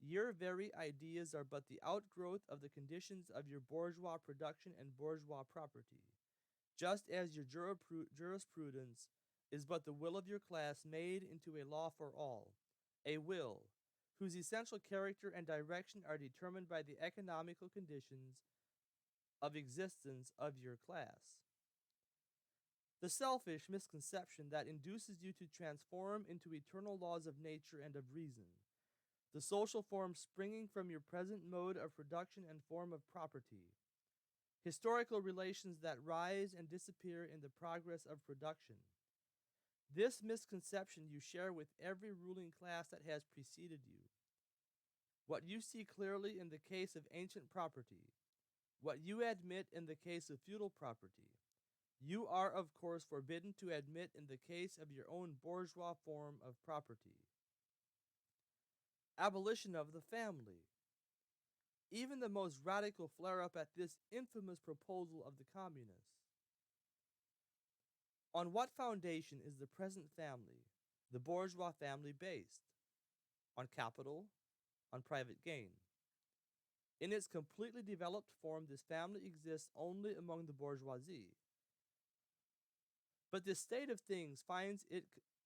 Your very ideas are but the outgrowth of the conditions of your bourgeois production and bourgeois property, just as your jurisprudence is but the will of your class made into a law for all, a will whose essential character and direction are determined by the economical conditions of existence of your class. The selfish misconception that induces you to transform into eternal laws of nature and of reason, the social form springing from your present mode of production and form of property, historical relations that rise and disappear in the progress of production. This misconception you share with every ruling class that has preceded you. What you see clearly in the case of ancient property, what you admit in the case of feudal property, you are of course forbidden to admit in the case of your own bourgeois form of property. Abolition of the family. Even the most radical flare up at this infamous proposal of the communists. On what foundation is the present family, the bourgeois family, based? On capital, on private gain. In its completely developed form, this family exists only among the bourgeoisie. But this state of things finds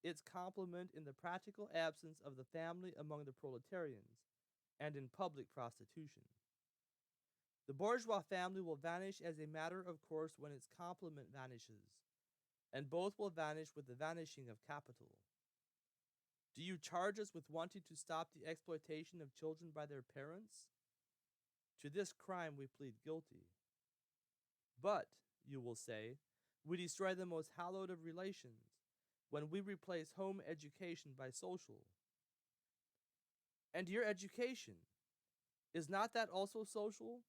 its complement in the practical absence of the family among the proletarians, and in public prostitution. The bourgeois family will vanish as a matter of course when its complement vanishes, and both will vanish with the vanishing of capital. Do you charge us with wanting to stop the exploitation of children by their parents? To this crime we plead guilty. But, you will say, we destroy the most hallowed of relations when we replace home education by social. And your education, is not that also social,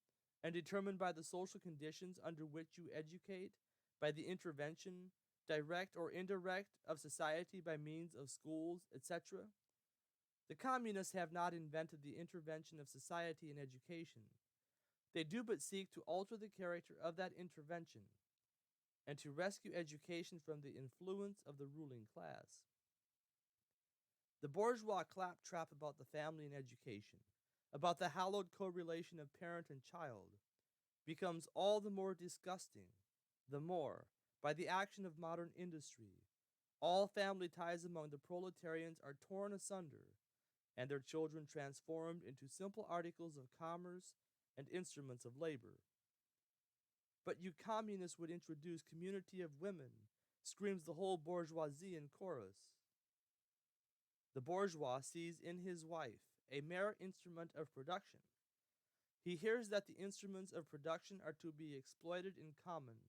and determined by the social conditions under which you educate, by the intervention, direct or indirect, of society by means of schools, etc.? The communists have not invented the intervention of society in education. They do but seek to alter the character of that intervention, and to rescue education from the influence of the ruling class. The bourgeois claptrap about the family and education, about the hallowed correlation of parent and child, becomes all the more disgusting, the more, by the action of modern industry, all family ties among the proletarians are torn asunder, and their children transformed into simple articles of commerce and instruments of labor. But you communists would introduce community of women, screams the whole bourgeoisie in chorus. The bourgeois sees in his wife a mere instrument of production. He hears that the instruments of production are to be exploited in common,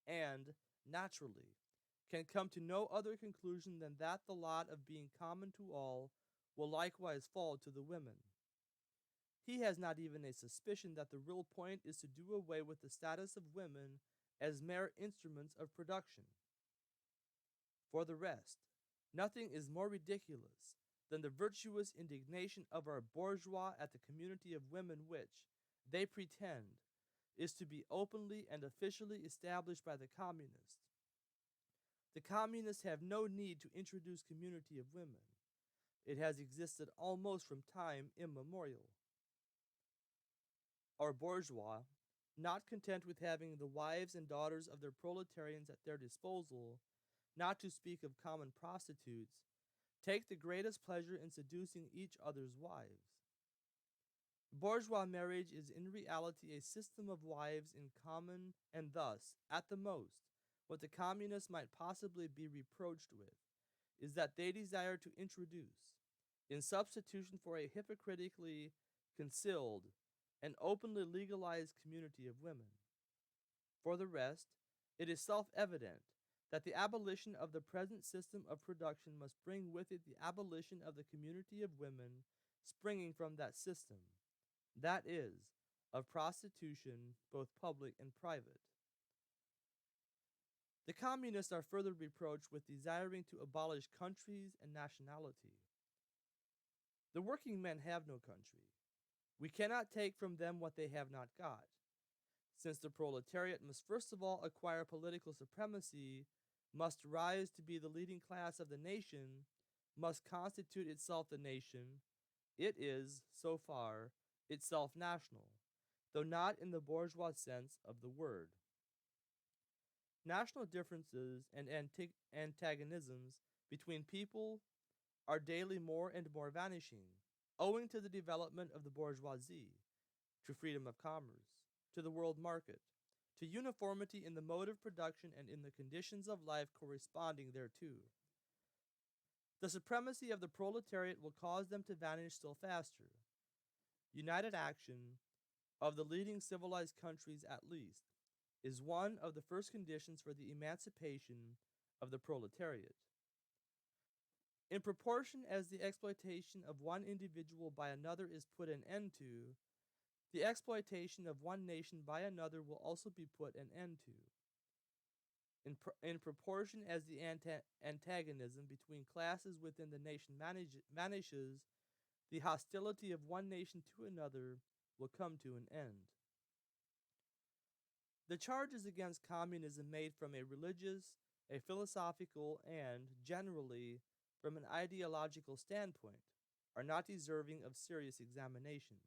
and, naturally, can come to no other conclusion than that the lot of being common to all will likewise fall to the women. He has not even a suspicion that the real point is to do away with the status of women as mere instruments of production. For the rest, nothing is more ridiculous than the virtuous indignation of our bourgeois at the community of women which, they pretend, is to be openly and officially established by the communists. The communists have no need to introduce community of women. It has existed almost from time immemorial. Our bourgeois, not content with having the wives and daughters of their proletarians at their disposal, not to speak of common prostitutes, take the greatest pleasure in seducing each other's wives. Bourgeois marriage is in reality a system of wives in common, and thus, at the most, what the communists might possibly be reproached with is that they desire to introduce, in substitution for a hypocritically concealed an openly legalized community of women. For the rest, it is self-evident that the abolition of the present system of production must bring with it the abolition of the community of women springing from that system, that is, of prostitution, both public and private. The communists are further reproached with desiring to abolish countries and nationality. The working men have no country. We cannot take from them what they have not got. Since the proletariat must first of all acquire political supremacy, must rise to be the leading class of the nation, must constitute itself the nation, it is, so far, itself national, though not in the bourgeois sense of the word. National differences and antagonisms between people are daily more and more vanishing, owing to the development of the bourgeoisie, to freedom of commerce, to the world market, to uniformity in the mode of production and in the conditions of life corresponding thereto. The supremacy of the proletariat will cause them to vanish still faster. United action, of the leading civilized countries at least, is one of the first conditions for the emancipation of the proletariat. In proportion as the exploitation of one individual by another is put an end to, the exploitation of one nation by another will also be put an end to. In proportion as the antagonism between classes within the nation vanishes, the hostility of one nation to another will come to an end. The charges against communism made from a religious, a philosophical, and, generally, from an ideological standpoint are not deserving of serious examination.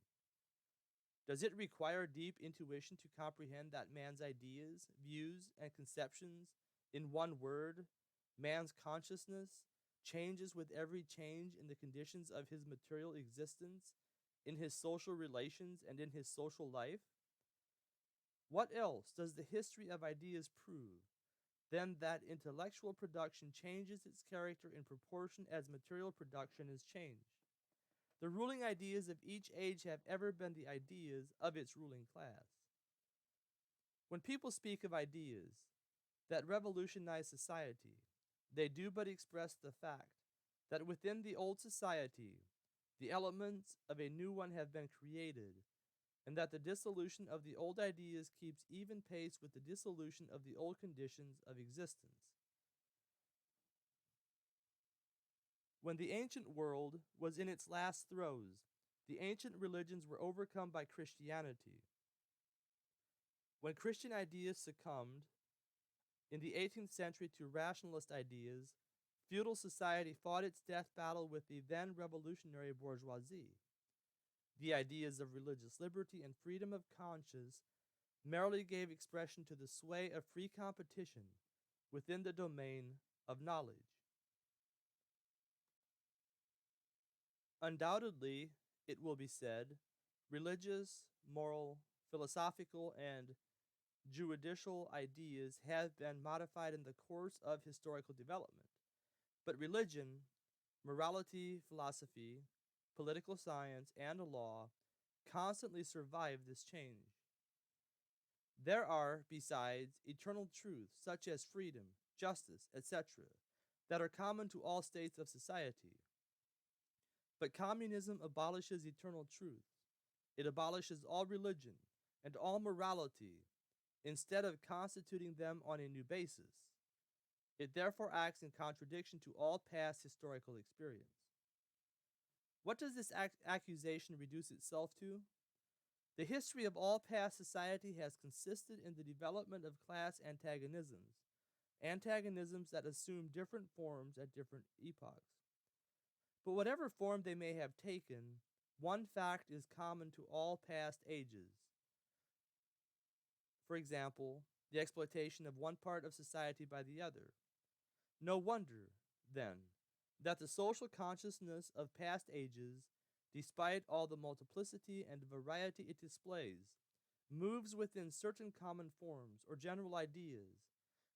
Does it require deep intuition to comprehend that man's ideas, views, and conceptions, in one word, man's consciousness, changes with every change in the conditions of his material existence, in his social relations, and in his social life? What else does the history of ideas prove than that intellectual production changes its character in proportion as material production is changed? The ruling ideas of each age have ever been the ideas of its ruling class. When people speak of ideas that revolutionize society, they do but express the fact that within the old society, the elements of a new one have been created, and that the dissolution of the old ideas keeps even pace with the dissolution of the old conditions of existence. When the ancient world was in its last throes, the ancient religions were overcome by Christianity. When Christian ideas succumbed in the 18th century to rationalist ideas, feudal society fought its death battle with the then revolutionary bourgeoisie. The ideas of religious liberty and freedom of conscience merely gave expression to the sway of free competition within the domain of knowledge. Undoubtedly, it will be said, religious, moral, philosophical, and juridical ideas have been modified in the course of historical development, but religion, morality, philosophy, political science, and law constantly survive this change. There are, besides, eternal truths such as freedom, justice, etc., that are common to all states of society. But communism abolishes eternal truths. It abolishes all religion and all morality instead of constituting them on a new basis. It therefore acts in contradiction to all past historical experience. What does this accusation reduce itself to? The history of all past society has consisted in the development of class antagonisms that assume different forms at different epochs. But whatever form they may have taken, one fact is common to all past ages. For example, the exploitation of one part of society by the other. No wonder, then, that the social consciousness of past ages, despite all the multiplicity and variety it displays, moves within certain common forms or general ideas,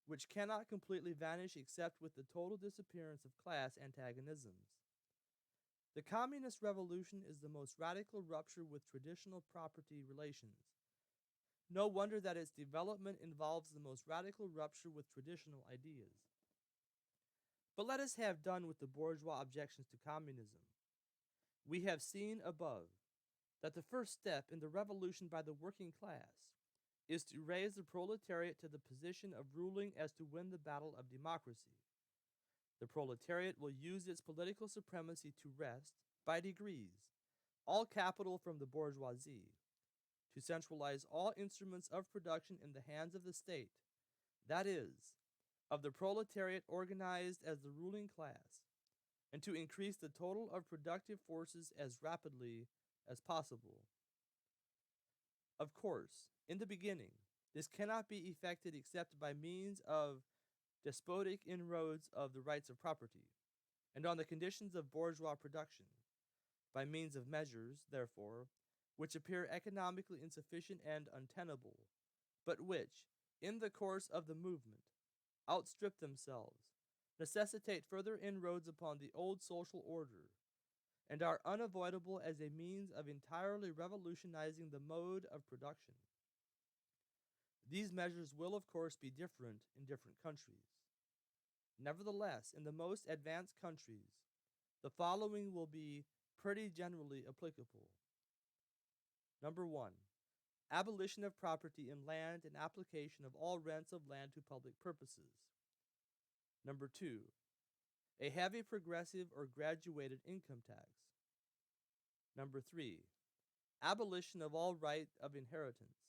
which cannot completely vanish except with the total disappearance of class antagonisms. The communist revolution is the most radical rupture with traditional property relations. No wonder that its development involves the most radical rupture with traditional ideas. But let us have done with the bourgeois objections to communism. We have seen above that the first step in the revolution by the working class is to raise the proletariat to the position of ruling as to win the battle of democracy. The proletariat will use its political supremacy to wrest, by degrees, all capital from the bourgeoisie, to centralize all instruments of production in the hands of the state, that is, of the proletariat organized as the ruling class, and to increase the total of productive forces as rapidly as possible. Of course, in the beginning, this cannot be effected except by means of despotic inroads of the rights of property, and on the conditions of bourgeois production, by means of measures, therefore, which appear economically insufficient and untenable, but which, in the course of the movement, outstrip themselves, necessitate further inroads upon the old social order, and are unavoidable as a means of entirely revolutionizing the mode of production. These measures will, of course, be different in different countries. Nevertheless, in the most advanced countries, the following will be pretty generally applicable. Number 1. Abolition of property in land and application of all rents of land to public purposes. Number 2. A heavy progressive or graduated income tax. Number 3. Abolition of all right of inheritance.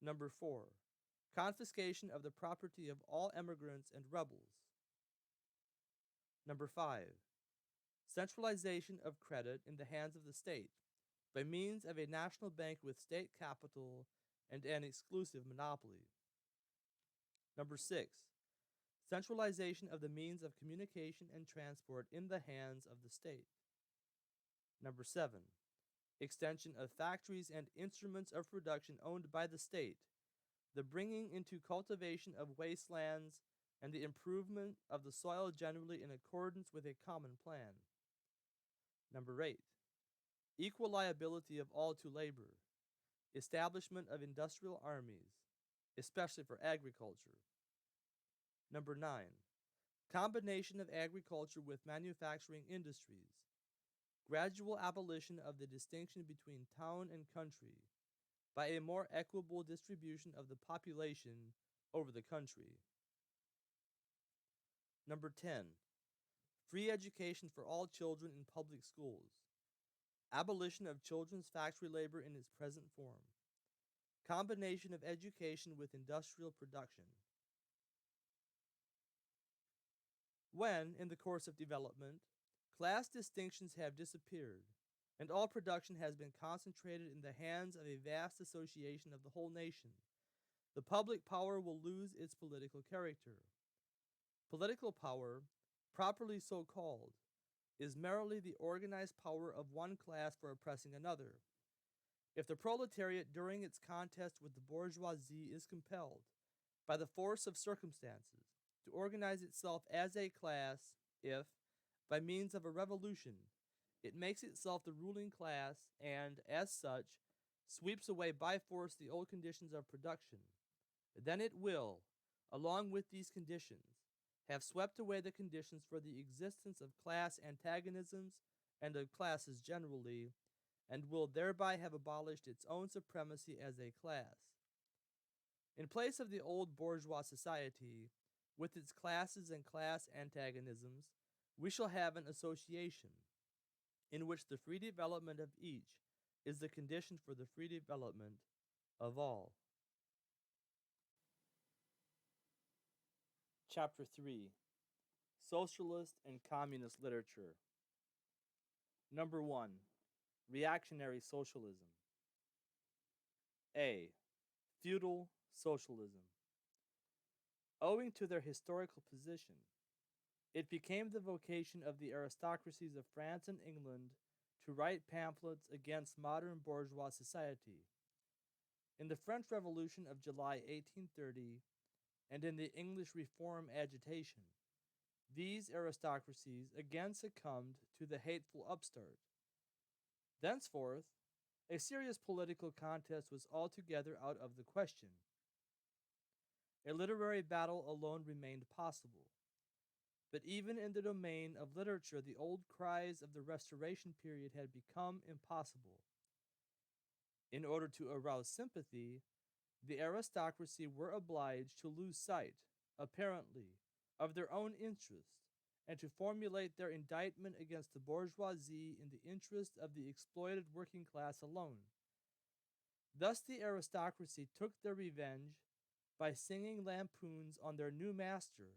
Number 4. Confiscation of the property of all emigrants and rebels. Number 5. Centralization of credit in the hands of the state by means of a national bank with state capital and an exclusive monopoly. Number 6. Centralization of the means of communication and transport in the hands of the state. Number 7. Extension of factories and instruments of production owned by the state, the bringing into cultivation of wastelands, and the improvement of the soil generally in accordance with a common plan. Number 8. Equal liability of all to labor, establishment of industrial armies, especially for agriculture. Number 9. Combination of agriculture with manufacturing industries, gradual abolition of the distinction between town and country by a more equitable distribution of the population over the country. Number 10. Free education for all children in public schools, abolition of children's factory labor in its present form, combination of education with industrial production. When, in the course of development, class distinctions have disappeared, and all production has been concentrated in the hands of a vast association of the whole nation, the public power will lose its political character. Political power, properly so called, is merely the organized power of one class for oppressing another. If the proletariat during its contest with the bourgeoisie is compelled, by the force of circumstances, to organize itself as a class, if, by means of a revolution, it makes itself the ruling class and, as such, sweeps away by force the old conditions of production, then it will, along with these conditions, have swept away the conditions for the existence of class antagonisms and of classes generally, and will thereby have abolished its own supremacy as a class. In place of the old bourgeois society, with its classes and class antagonisms, we shall have an association, in which the free development of each is the condition for the free development of all. Chapter 3. Socialist and Communist Literature. Number 1. Reactionary Socialism. A. Feudal Socialism. Owing to their historical position, it became the vocation of the aristocracies of France and England to write pamphlets against modern bourgeois society. In the French Revolution of July 1830 and in the English Reform agitation, These aristocracies again succumbed to the hateful upstart. Thenceforth, a serious political contest was altogether out of the question. A literary battle alone remained possible. But even in the domain of literature, the old cries of the Restoration period had become impossible. In order to arouse sympathy, the aristocracy were obliged to lose sight, apparently, of their own interest, and to formulate their indictment against the bourgeoisie in the interest of the exploited working class alone. Thus the aristocracy took their revenge by singing lampoons on their new master,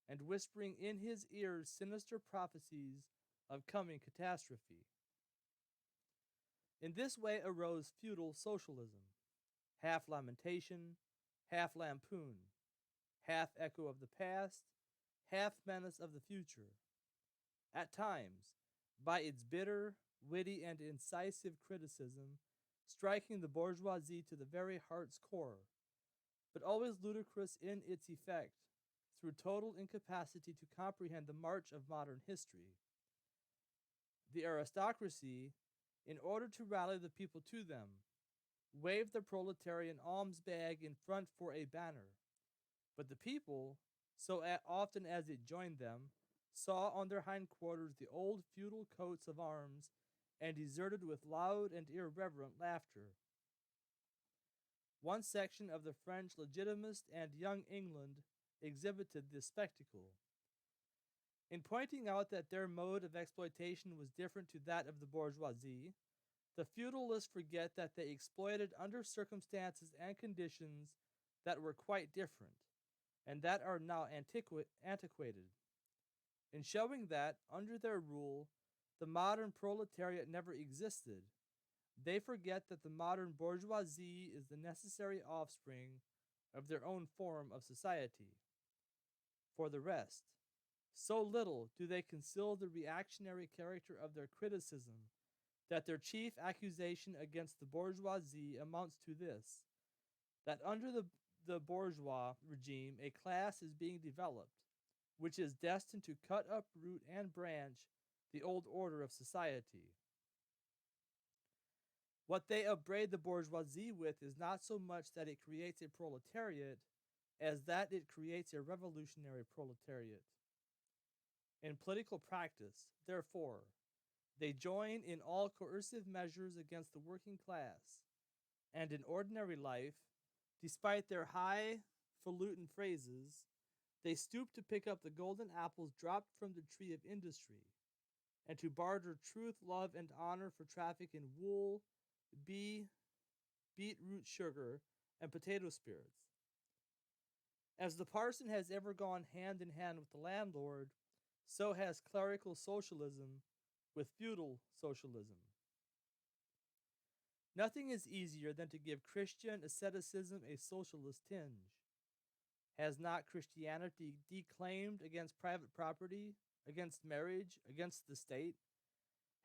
and whispering in his ears sinister prophecies of coming catastrophe. In this way arose feudal socialism, half lamentation, half lampoon, half echo of the past, half menace of the future. At times, by its bitter, witty, and incisive criticism, striking the bourgeoisie to the very heart's core, but always ludicrous in its effect, through total incapacity to comprehend the march of modern history. The aristocracy, in order to rally the people to them, waved the proletarian alms bag in front for a banner, but the people, so often as it joined them, saw on their hindquarters the old feudal coats of arms, and deserted with loud and irreverent laughter. One section of the French Legitimist and Young England exhibited this spectacle. In pointing out that their mode of exploitation was different to that of the bourgeoisie, the feudalists forget that they exploited under circumstances and conditions that were quite different, and that are now antiquated. In showing that, under their rule, the modern proletariat never existed, they forget that the modern bourgeoisie is the necessary offspring of their own form of society. For the rest, so little do they conceal the reactionary character of their criticism that their chief accusation against the bourgeoisie amounts to this: that under the bourgeois regime a class is being developed, which is destined to cut up root and branch the old order of society. What they upbraid the bourgeoisie with is not so much that it creates a proletariat as that it creates a revolutionary proletariat. In political practice, therefore, they join in all coercive measures against the working class, and in ordinary life, despite their highfalutin phrases, they stoop to pick up the golden apples dropped from the tree of industry, and to barter truth, love, and honor for traffic in wool, beetroot sugar, and potato spirits. As the parson has ever gone hand in hand with the landlord, so has clerical socialism with feudal socialism. Nothing is easier than to give Christian asceticism a socialist tinge. Has not Christianity declaimed against private property, against marriage, against the state?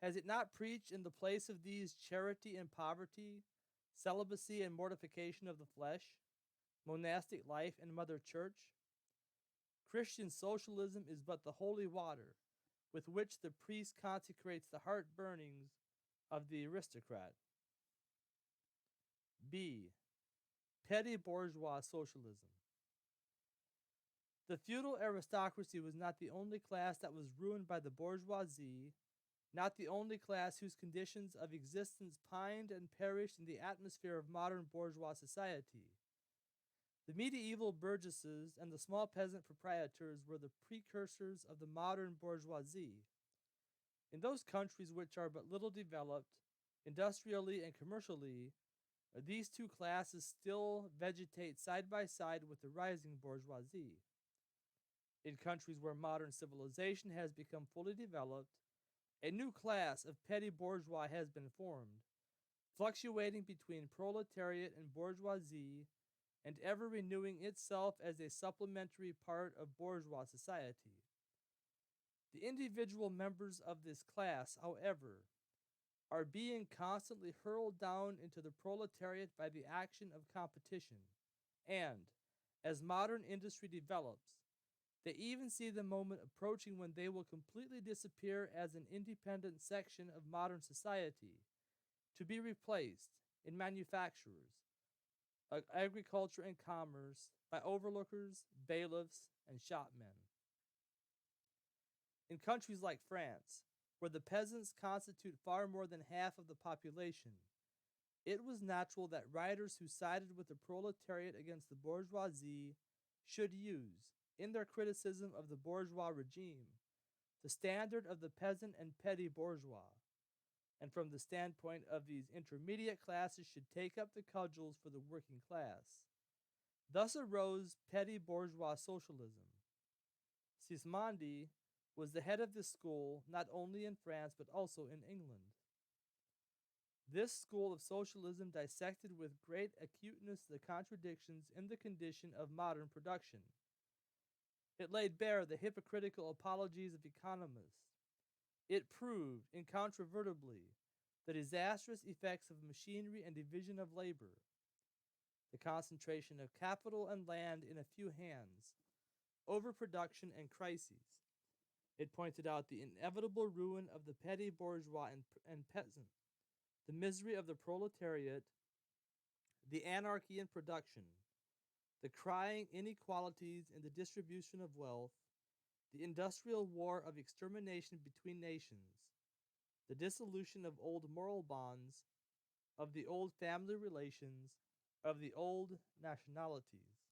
Has it not preached in the place of these charity and poverty, celibacy and mortification of the flesh, monastic life and mother church? Christian socialism is but the holy water with which the priest consecrates the heart burnings of the aristocrat. B. Petty bourgeois socialism. The feudal aristocracy was not the only class that was ruined by the bourgeoisie, not the only class whose conditions of existence pined and perished in the atmosphere of modern bourgeois society. The medieval burgesses and the small peasant proprietors were the precursors of the modern bourgeoisie. In those countries which are but little developed, industrially and commercially, these two classes still vegetate side by side with the rising bourgeoisie. In countries where modern civilization has become fully developed, a new class of petty bourgeois has been formed, fluctuating between proletariat and bourgeoisie, and ever renewing itself as a supplementary part of bourgeois society. The individual members of this class, however, are being constantly hurled down into the proletariat by the action of competition, and, as modern industry develops, They even see the moment approaching when they will completely disappear as an independent section of modern society, to be replaced in manufacturers, agriculture and commerce by overlookers, bailiffs, and shopmen. In countries like France, where the peasants constitute far more than half of the population, it was natural that writers who sided with the proletariat against the bourgeoisie should use, in their criticism of the bourgeois regime, the standard of the peasant and petty bourgeois, and from the standpoint of these intermediate classes should take up the cudgels for the working class. Thus arose petty bourgeois socialism. Sismondi was the head of this school not only in France but also in England. This school of socialism dissected with great acuteness the contradictions in the condition of modern production. It laid bare the hypocritical apologies of economists. It proved incontrovertibly the disastrous effects of machinery and division of labor, the concentration of capital and land in a few hands, overproduction and crises. It pointed out the inevitable ruin of the petty bourgeois and peasant, the misery of the proletariat, the anarchy in production, the crying inequalities in the distribution of wealth, the industrial war of extermination between nations, the dissolution of old moral bonds, of the old family relations, of the old nationalities.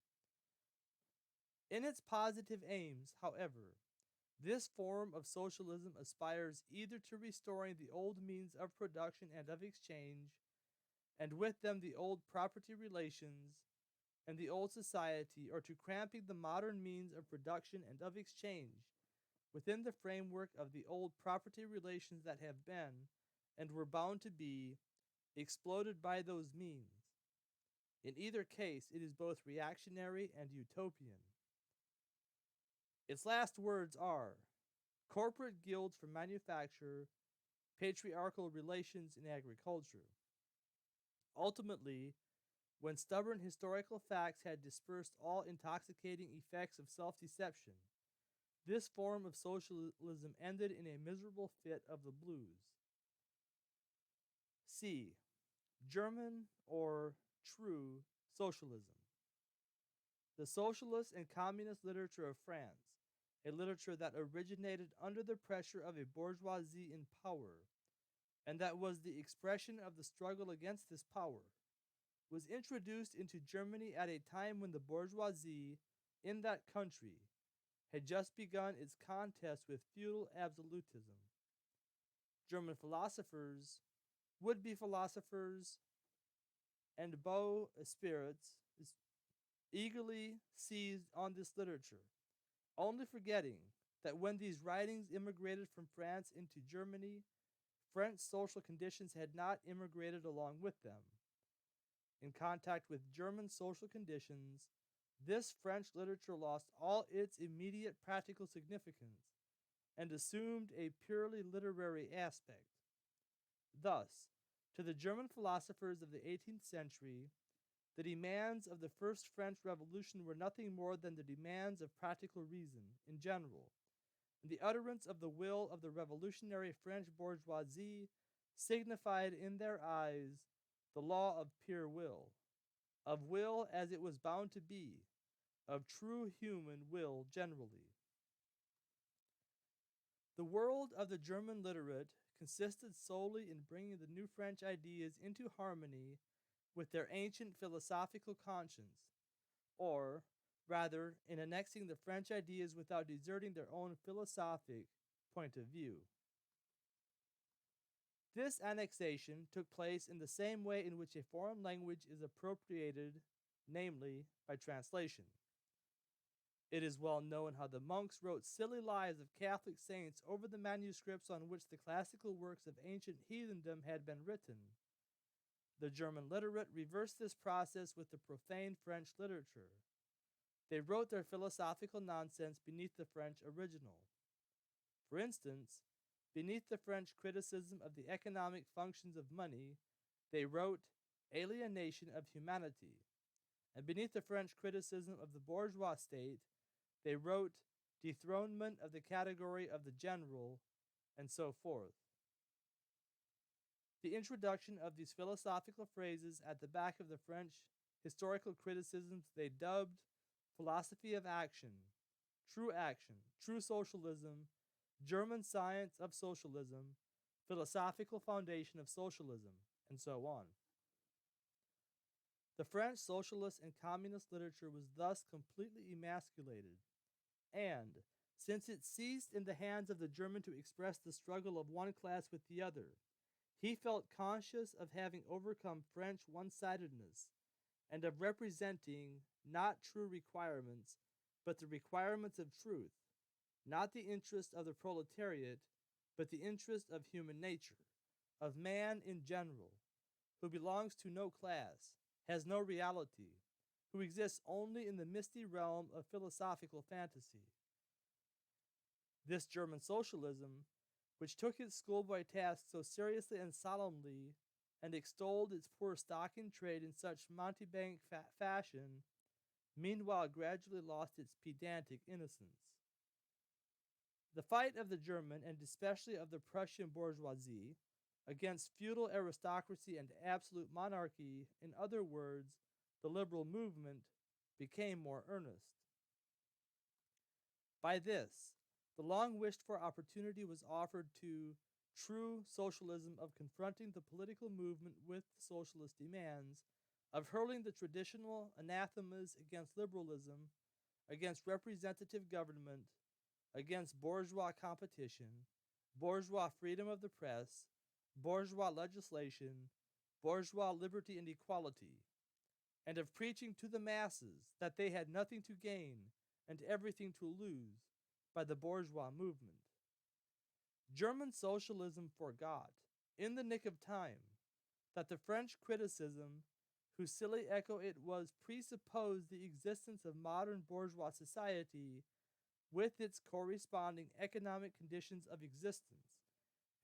In its positive aims, however, this form of socialism aspires either to restoring the old means of production and of exchange, and with them the old property relations and the old society, or to cramping the modern means of production and of exchange within the framework of the old property relations that have been, and were bound to be, exploded by those means. In either case, it is both reactionary and utopian. Its last words are corporate guilds for manufacture, patriarchal relations in agriculture. Ultimately, when stubborn historical facts had dispersed all intoxicating effects of self-deception, this form of socialism ended in a miserable fit of the blues. C. German or true socialism. The socialist and communist literature of France, a literature that originated under the pressure of a bourgeoisie in power, and that was the expression of the struggle against this power, was introduced into Germany at a time when the bourgeoisie in that country had just begun its contest with feudal absolutism. German philosophers, would-be philosophers, and beaux spirits eagerly seized on this literature, only forgetting that when these writings immigrated from France into Germany, French social conditions had not immigrated along with them. In contact with German social conditions, this French literature lost all its immediate practical significance and assumed a purely literary aspect. Thus, to the German philosophers of the 18th century, the demands of the First French Revolution were nothing more than the demands of practical reason in general, and the utterance of the will of the revolutionary French bourgeoisie signified in their eyes the law of pure will, of will as it was bound to be, of true human will generally. The world of the German literate consisted solely in bringing the new French ideas into harmony with their ancient philosophical conscience, or, rather, in annexing the French ideas without deserting their own philosophic point of view. This annexation took place in the same way in which a foreign language is appropriated, namely, by translation. It is well known how the monks wrote silly lies of Catholic saints over the manuscripts on which the classical works of ancient heathendom had been written. The German literate reversed this process with the profane French literature. They wrote their philosophical nonsense beneath the French original. For instance, beneath the French criticism of the economic functions of money, they wrote alienation of humanity, and beneath the French criticism of the bourgeois state, they wrote dethronement of the category of the general, and so forth. The introduction of these philosophical phrases at the back of the French historical criticisms they dubbed philosophy of action, true socialism, German science of socialism, philosophical foundation of socialism, and so on. The French socialist and communist literature was thus completely emasculated, and, since it ceased in the hands of the German to express the struggle of one class with the other, he felt conscious of having overcome French one-sidedness and of representing not true requirements, but the requirements of truth, not the interest of the proletariat, but the interest of human nature, of man in general, who belongs to no class, has no reality, who exists only in the misty realm of philosophical fantasy. This German socialism, which took its schoolboy task so seriously and solemnly, and extolled its poor stock in trade in such mountebank fashion, meanwhile gradually lost its pedantic innocence. The fight of the German, and especially of the Prussian bourgeoisie, against feudal aristocracy and absolute monarchy, in other words, the liberal movement, became more earnest. By this, the long-wished-for opportunity was offered to true socialism of confronting the political movement with the socialist demands, of hurling the traditional anathemas against liberalism, against representative government, against bourgeois competition, bourgeois freedom of the press, bourgeois legislation, bourgeois liberty and equality, and of preaching to the masses that they had nothing to gain and everything to lose by the bourgeois movement. German socialism forgot, in the nick of time, that the French criticism, whose silly echo it was, presupposed the existence of modern bourgeois society with its corresponding economic conditions of existence,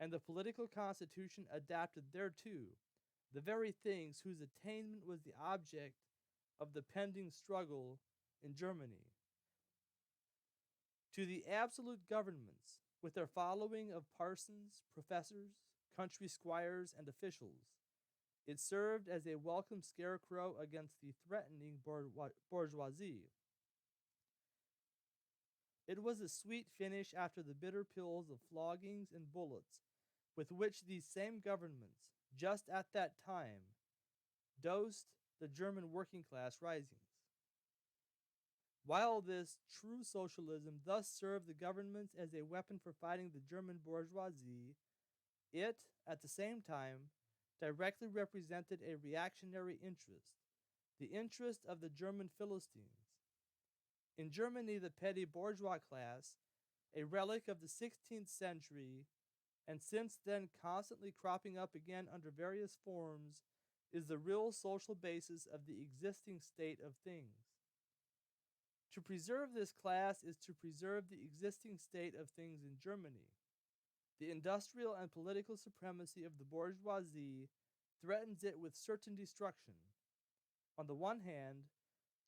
and the political constitution adapted thereto, the very things whose attainment was the object of the pending struggle in Germany. To the absolute governments, with their following of parsons, professors, country squires, and officials, it served as a welcome scarecrow against the threatening bourgeoisie. It was a sweet finish after the bitter pills of floggings and bullets with which these same governments, just at that time, dosed the German working class risings. While this true socialism thus served the governments as a weapon for fighting the German bourgeoisie, it, at the same time, directly represented a reactionary interest, the interest of the German Philistines. In Germany, the petty bourgeois class, a relic of the 16th century, and since then constantly cropping up again under various forms, is the real social basis of the existing state of things. To preserve this class is to preserve the existing state of things in Germany. The industrial and political supremacy of the bourgeoisie threatens it with certain destruction. On the one hand,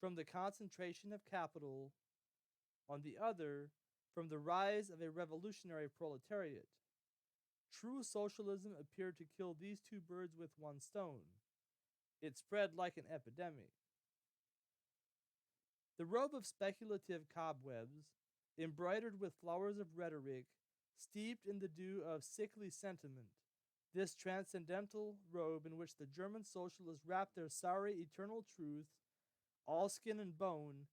from the concentration of capital, on the other, from the rise of a revolutionary proletariat. True socialism appeared to kill these two birds with one stone. It spread like an epidemic. The robe of speculative cobwebs, embroidered with flowers of rhetoric, steeped in the dew of sickly sentiment, this transcendental robe in which the German socialists wrapped their sorry eternal truth, all skin and bone,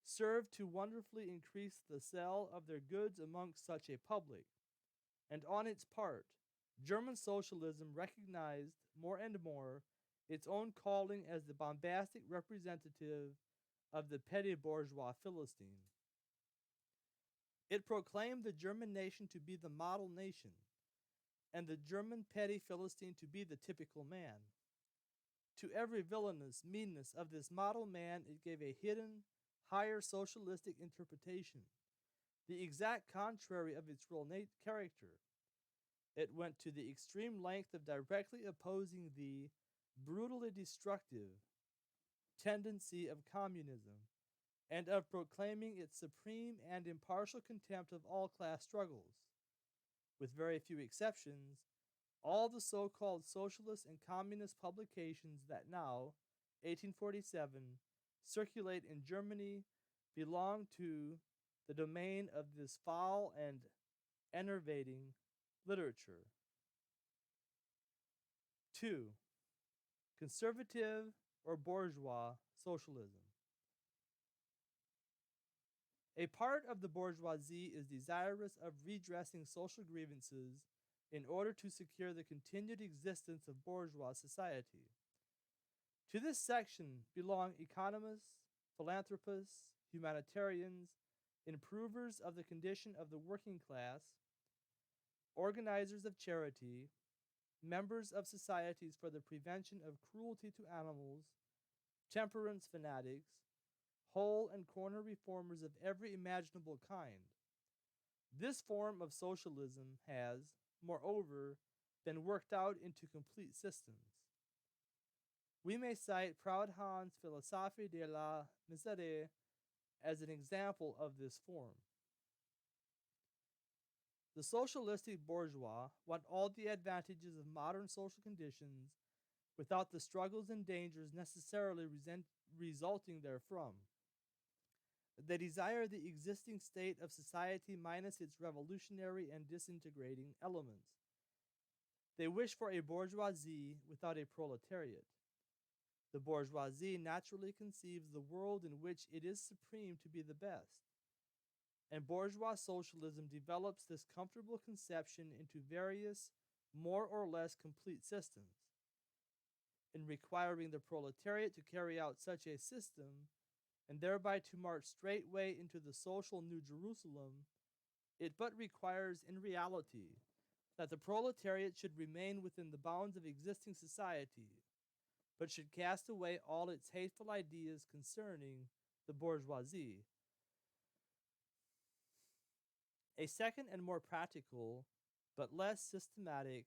served to wonderfully increase the sale of their goods amongst such a public. And on its part, German socialism recognized more and more its own calling as the bombastic representative of the petty bourgeois Philistine. It proclaimed the German nation to be the model nation, and the German petty Philistine to be the typical man. To every villainous meanness of this model man it gave a hidden, higher socialistic interpretation, the exact contrary of its real character. It went to the extreme length of directly opposing the brutally destructive tendency of communism, and of proclaiming its supreme and impartial contempt of all class struggles. With very few exceptions, all the so-called socialist and communist publications that now, 1847, circulate in Germany belong to the domain of this foul and enervating literature. 2. Conservative or bourgeois socialism. A part of the bourgeoisie is desirous of redressing social grievances in order to secure the continued existence of bourgeois society. To this section belong economists, philanthropists, humanitarians, improvers of the condition of the working class, organizers of charity, members of societies for the prevention of cruelty to animals, temperance fanatics, hole and corner reformers of every imaginable kind. This form of socialism has, moreover, been worked out into complete systems. We may cite Proudhon's Philosophie de la Misère as an example of this form. The socialistic bourgeois want all the advantages of modern social conditions without the struggles and dangers necessarily resulting therefrom. They desire the existing state of society minus its revolutionary and disintegrating elements. They wish for a bourgeoisie without a proletariat. The bourgeoisie naturally conceives the world in which it is supreme to be the best, and bourgeois socialism develops this comfortable conception into various, more or less complete systems. In requiring the proletariat to carry out such a system, and thereby to march straightway into the social New Jerusalem, it but requires in reality that the proletariat should remain within the bounds of existing society, but should cast away all its hateful ideas concerning the bourgeoisie. A second and more practical, but less systematic,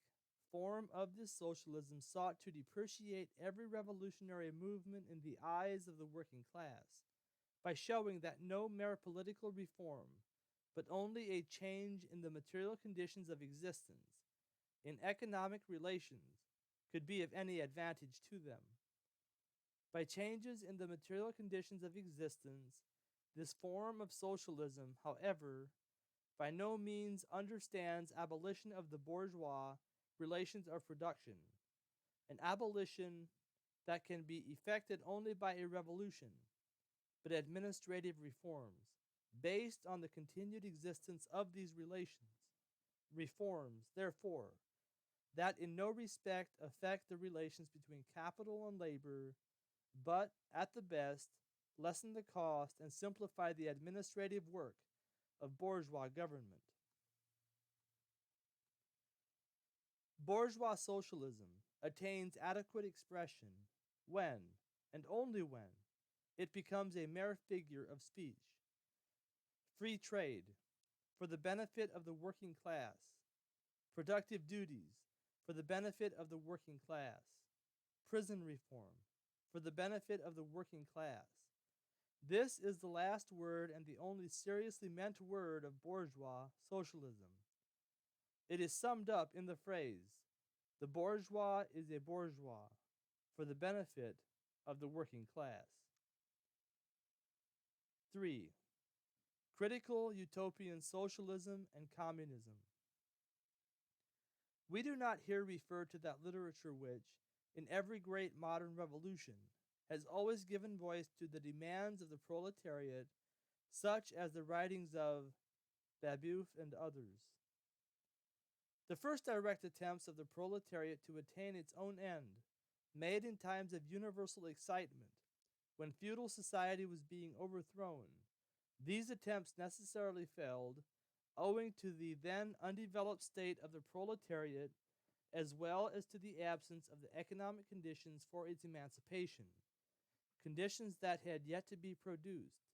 form of this socialism sought to depreciate every revolutionary movement in the eyes of the working class, by showing that no mere political reform, but only a change in the material conditions of existence, in economic relations, could be of any advantage to them. By changes in the material conditions of existence, this form of socialism, however, by no means understands abolition of the bourgeois relations of production, an abolition that can be effected only by a revolution, but administrative reforms, based on the continued existence of these relations. Reforms, therefore, that in no respect affect the relations between capital and labor, but, at the best, lessen the cost and simplify the administrative work of bourgeois government. Bourgeois socialism attains adequate expression when, and only when, it becomes a mere figure of speech. Free trade, for the benefit of the working class. Productive duties, for the benefit of the working class. Prison reform, for the benefit of the working class. This is the last word and the only seriously meant word of bourgeois socialism. It is summed up in the phrase, the bourgeois is a bourgeois, for the benefit of the working class. 3. Critical utopian socialism and communism. We do not here refer to that literature which, in every great modern revolution, has always given voice to the demands of the proletariat, such as the writings of Babeuf and others. The first direct attempts of the proletariat to attain its own end, made in times of universal excitement, when feudal society was being overthrown, these attempts necessarily failed, owing to the then undeveloped state of the proletariat, as well as to the absence of the economic conditions for its emancipation, conditions that had yet to be produced,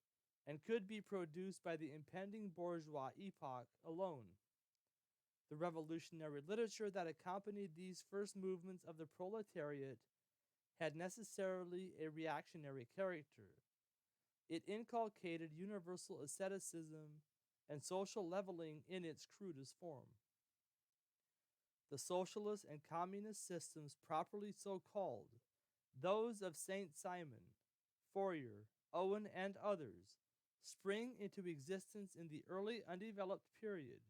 and could be produced by the impending bourgeois epoch alone. The revolutionary literature that accompanied these first movements of the proletariat had necessarily a reactionary character. It inculcated universal asceticism and social leveling in its crudest form. The socialist and communist systems, properly so called, those of Saint Simon, Fourier, Owen, and others, spring into existence in the early undeveloped period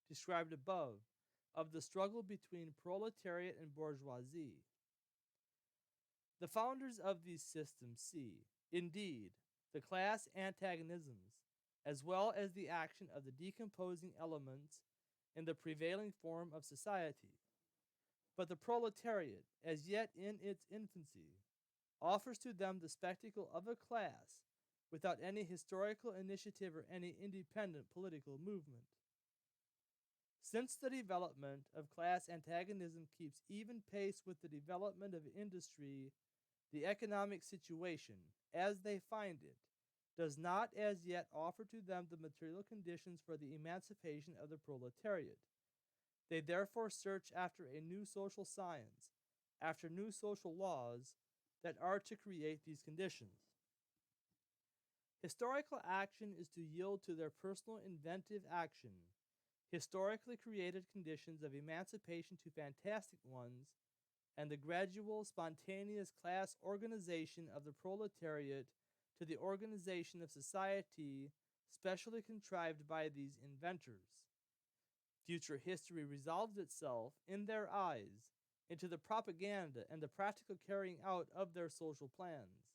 described above of the struggle between proletariat and bourgeoisie. The founders of these systems see, indeed, the class antagonisms, as well as the action of the decomposing elements in the prevailing form of society. But the proletariat, as yet in its infancy, offers to them the spectacle of a class without any historical initiative or any independent political movement. Since the development of class antagonism keeps even pace with the development of industry, the economic situation, as they find it, does not as yet offer to them the material conditions for the emancipation of the proletariat. They therefore search after a new social science, after new social laws that are to create these conditions. Historical action is to yield to their personal inventive action historically created conditions of emancipation to fantastic ones, and the gradual, spontaneous class organization of the proletariat to the organization of society specially contrived by these inventors. Future history resolves itself, in their eyes, into the propaganda and the practical carrying out of their social plans.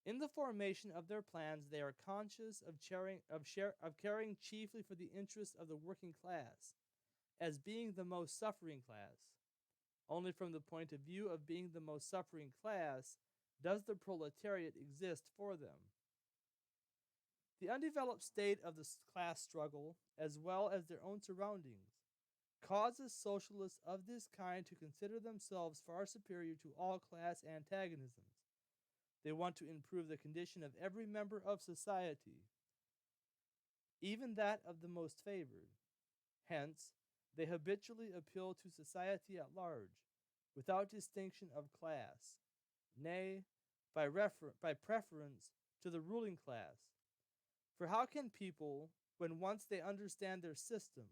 In the formation of their plans, they are conscious of caring chiefly for the interests of the working class, as being the most suffering class. Only from the point of view of being the most suffering class does the proletariat exist for them. The undeveloped state of the class struggle, as well as their own surroundings, causes socialists of this kind to consider themselves far superior to all class antagonisms. They want to improve the condition of every member of society, even that of the most favored. Hence, they habitually appeal to society at large, without distinction of class, nay, by preference to the ruling class. For how can people, when once they understand their system,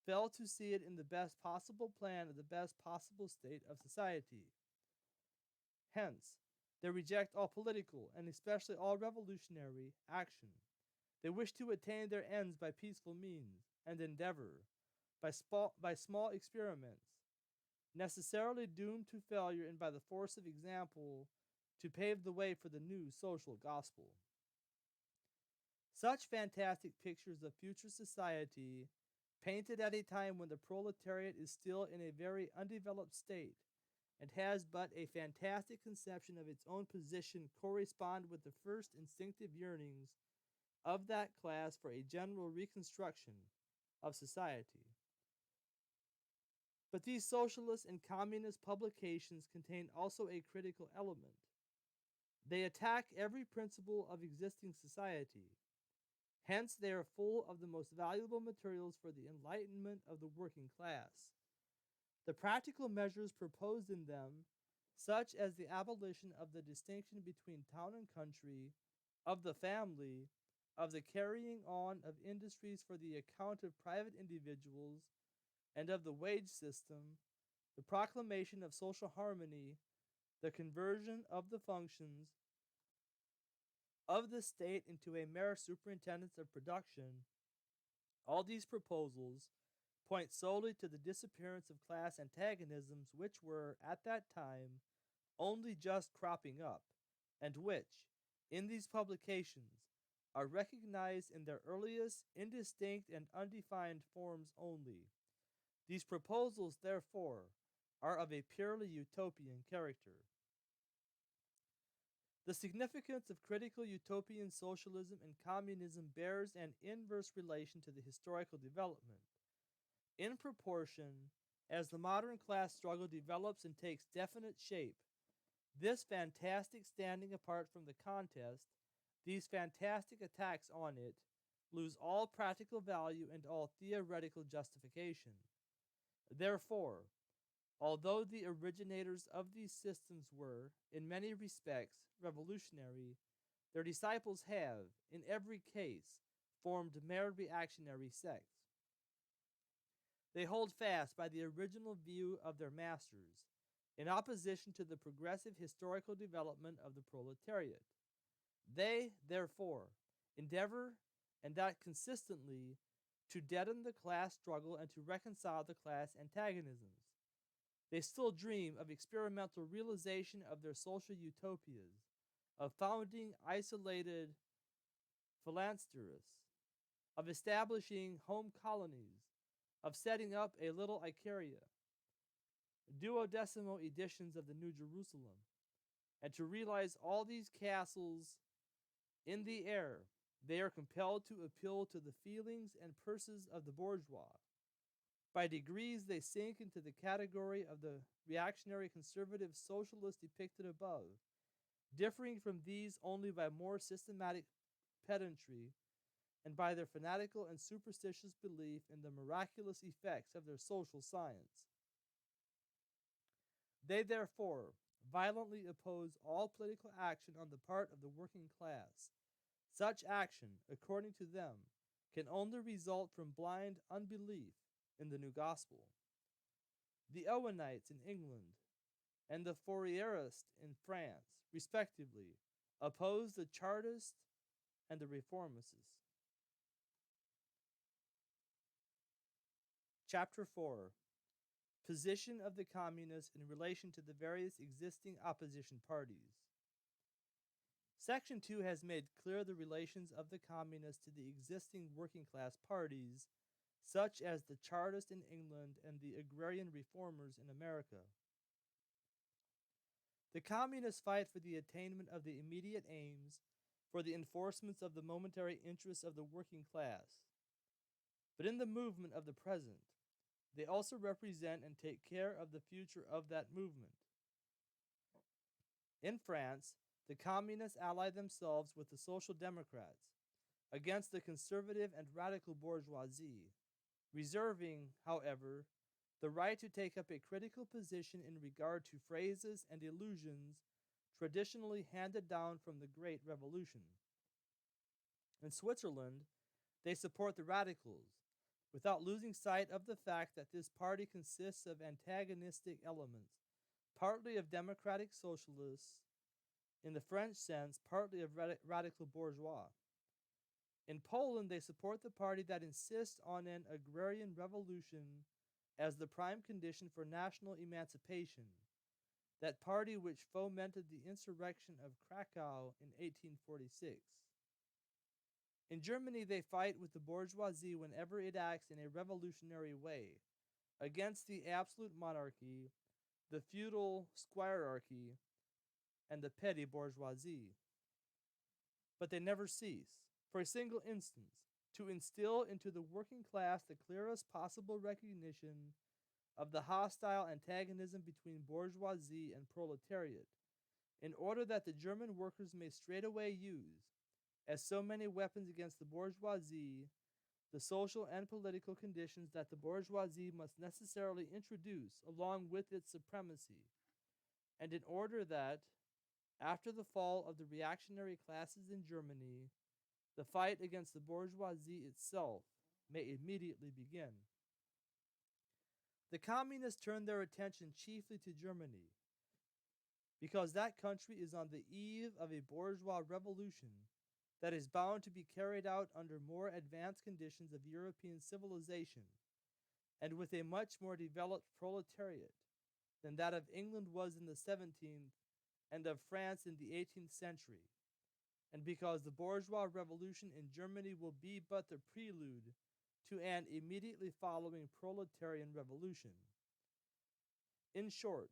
fail to see it in the best possible plan of the best possible state of society? Hence, they reject all political, and especially all revolutionary, action. They wish to attain their ends by peaceful means, and endeavor, by small experiments, necessarily doomed to failure, and by the force of example, to pave the way for the new social gospel. Such fantastic pictures of future society, painted at a time when the proletariat is still in a very undeveloped state, and has but a fantastic conception of its own position, correspond with the first instinctive yearnings of that class for a general reconstruction of society. But these socialist and communist publications contain also a critical element. They attack every principle of existing society. Hence, they are full of the most valuable materials for the enlightenment of the working class. The practical measures proposed in them, such as the abolition of the distinction between town and country, of the family, of the carrying on of industries for the account of private individuals, and of the wage system, the proclamation of social harmony, the conversion of the functions of the state into a mere superintendence of production, all these proposals point solely to the disappearance of class antagonisms which were, at that time, only just cropping up, and which, in these publications, are recognized in their earliest, indistinct, and undefined forms only. These proposals, therefore, are of a purely utopian character. The significance of critical utopian socialism and communism bears an inverse relation to the historical development. In proportion as the modern class struggle develops and takes definite shape, this fantastic standing apart from the contest, these fantastic attacks on it, lose all practical value and all theoretical justification. Therefore, although the originators of these systems were, in many respects, revolutionary, Their disciples have, in every case, formed mere reactionary sects. They hold fast by the original view of their masters, in opposition to the progressive historical development of the proletariat. They, therefore, endeavor, and that consistently, to deaden the class struggle and to reconcile the class antagonisms. They still dream of experimental realization of their social utopias, of founding isolated philanthropists, of establishing home colonies, of setting up a little Icaria, duodecimo editions of the New Jerusalem, and to realize all these castles in the air. They are compelled to appeal to the feelings and purses of the bourgeois. By degrees, they sink into the category of the reactionary conservative socialists depicted above, differing from these only by more systematic pedantry and by their fanatical and superstitious belief in the miraculous effects of their social science. They therefore violently oppose all political action on the part of the working class. Such action, according to them, can only result from blind unbelief in the new gospel. The Owenites in England and the Fourierists in France, respectively, opposed the Chartists and the Reformists. Chapter 4. Position of the Communists in relation to the various existing opposition parties. Section 2 has made clear the relations of the Communists to the existing working class parties, such as the Chartists in England and the agrarian reformers in America. The Communists fight for the attainment of the immediate aims, for the enforcement of the momentary interests of the working class. But in the movement of the present, they also represent and take care of the future of that movement. In France, the Communists ally themselves with the Social Democrats against the conservative and radical bourgeoisie, reserving, however, the right to take up a critical position in regard to phrases and illusions traditionally handed down from the Great Revolution. In Switzerland, they support the radicals, without losing sight of the fact that this party consists of antagonistic elements, partly of democratic socialists, in the French sense, partly of radical bourgeois. In Poland, they support the party that insists on an agrarian revolution as the prime condition for national emancipation, that party which fomented the insurrection of Krakow in 1846. In Germany, they fight with the bourgeoisie whenever it acts in a revolutionary way, against the absolute monarchy, the feudal squirearchy, and the petty bourgeoisie. But they never cease, for a single instance, to instill into the working class the clearest possible recognition of the hostile antagonism between bourgeoisie and proletariat, in order that the German workers may straightway use, as so many weapons against the bourgeoisie, the social and political conditions that the bourgeoisie must necessarily introduce along with its supremacy, and in order that, after the fall of the reactionary classes in Germany, the fight against the bourgeoisie itself may immediately begin. The Communists turn their attention chiefly to Germany, because that country is on the eve of a bourgeois revolution that is bound to be carried out under more advanced conditions of European civilization, and with a much more developed proletariat than that of England was in the 17th and of France in the 18th century, and because the bourgeois revolution in Germany will be but the prelude to an immediately following proletarian revolution. In short,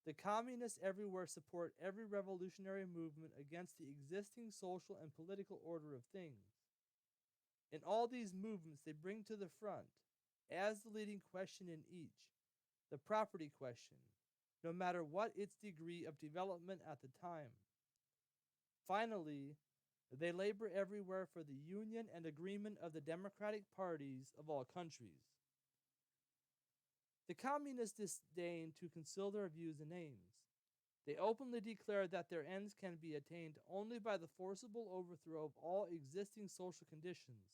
the Communists everywhere support every revolutionary movement against the existing social and political order of things. In all these movements, they bring to the front, as the leading question in each, the property question, no matter what its degree of development at the time. Finally, they labor everywhere for the union and agreement of the democratic parties of all countries. The Communists disdain to conceal their views and aims. They openly declare that their ends can be attained only by the forcible overthrow of all existing social conditions.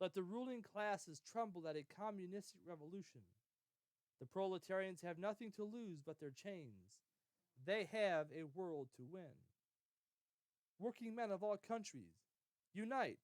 Let the ruling classes tremble at a communistic revolution. The proletarians have nothing to lose but their chains. They have a world to win. Working men of all countries, unite!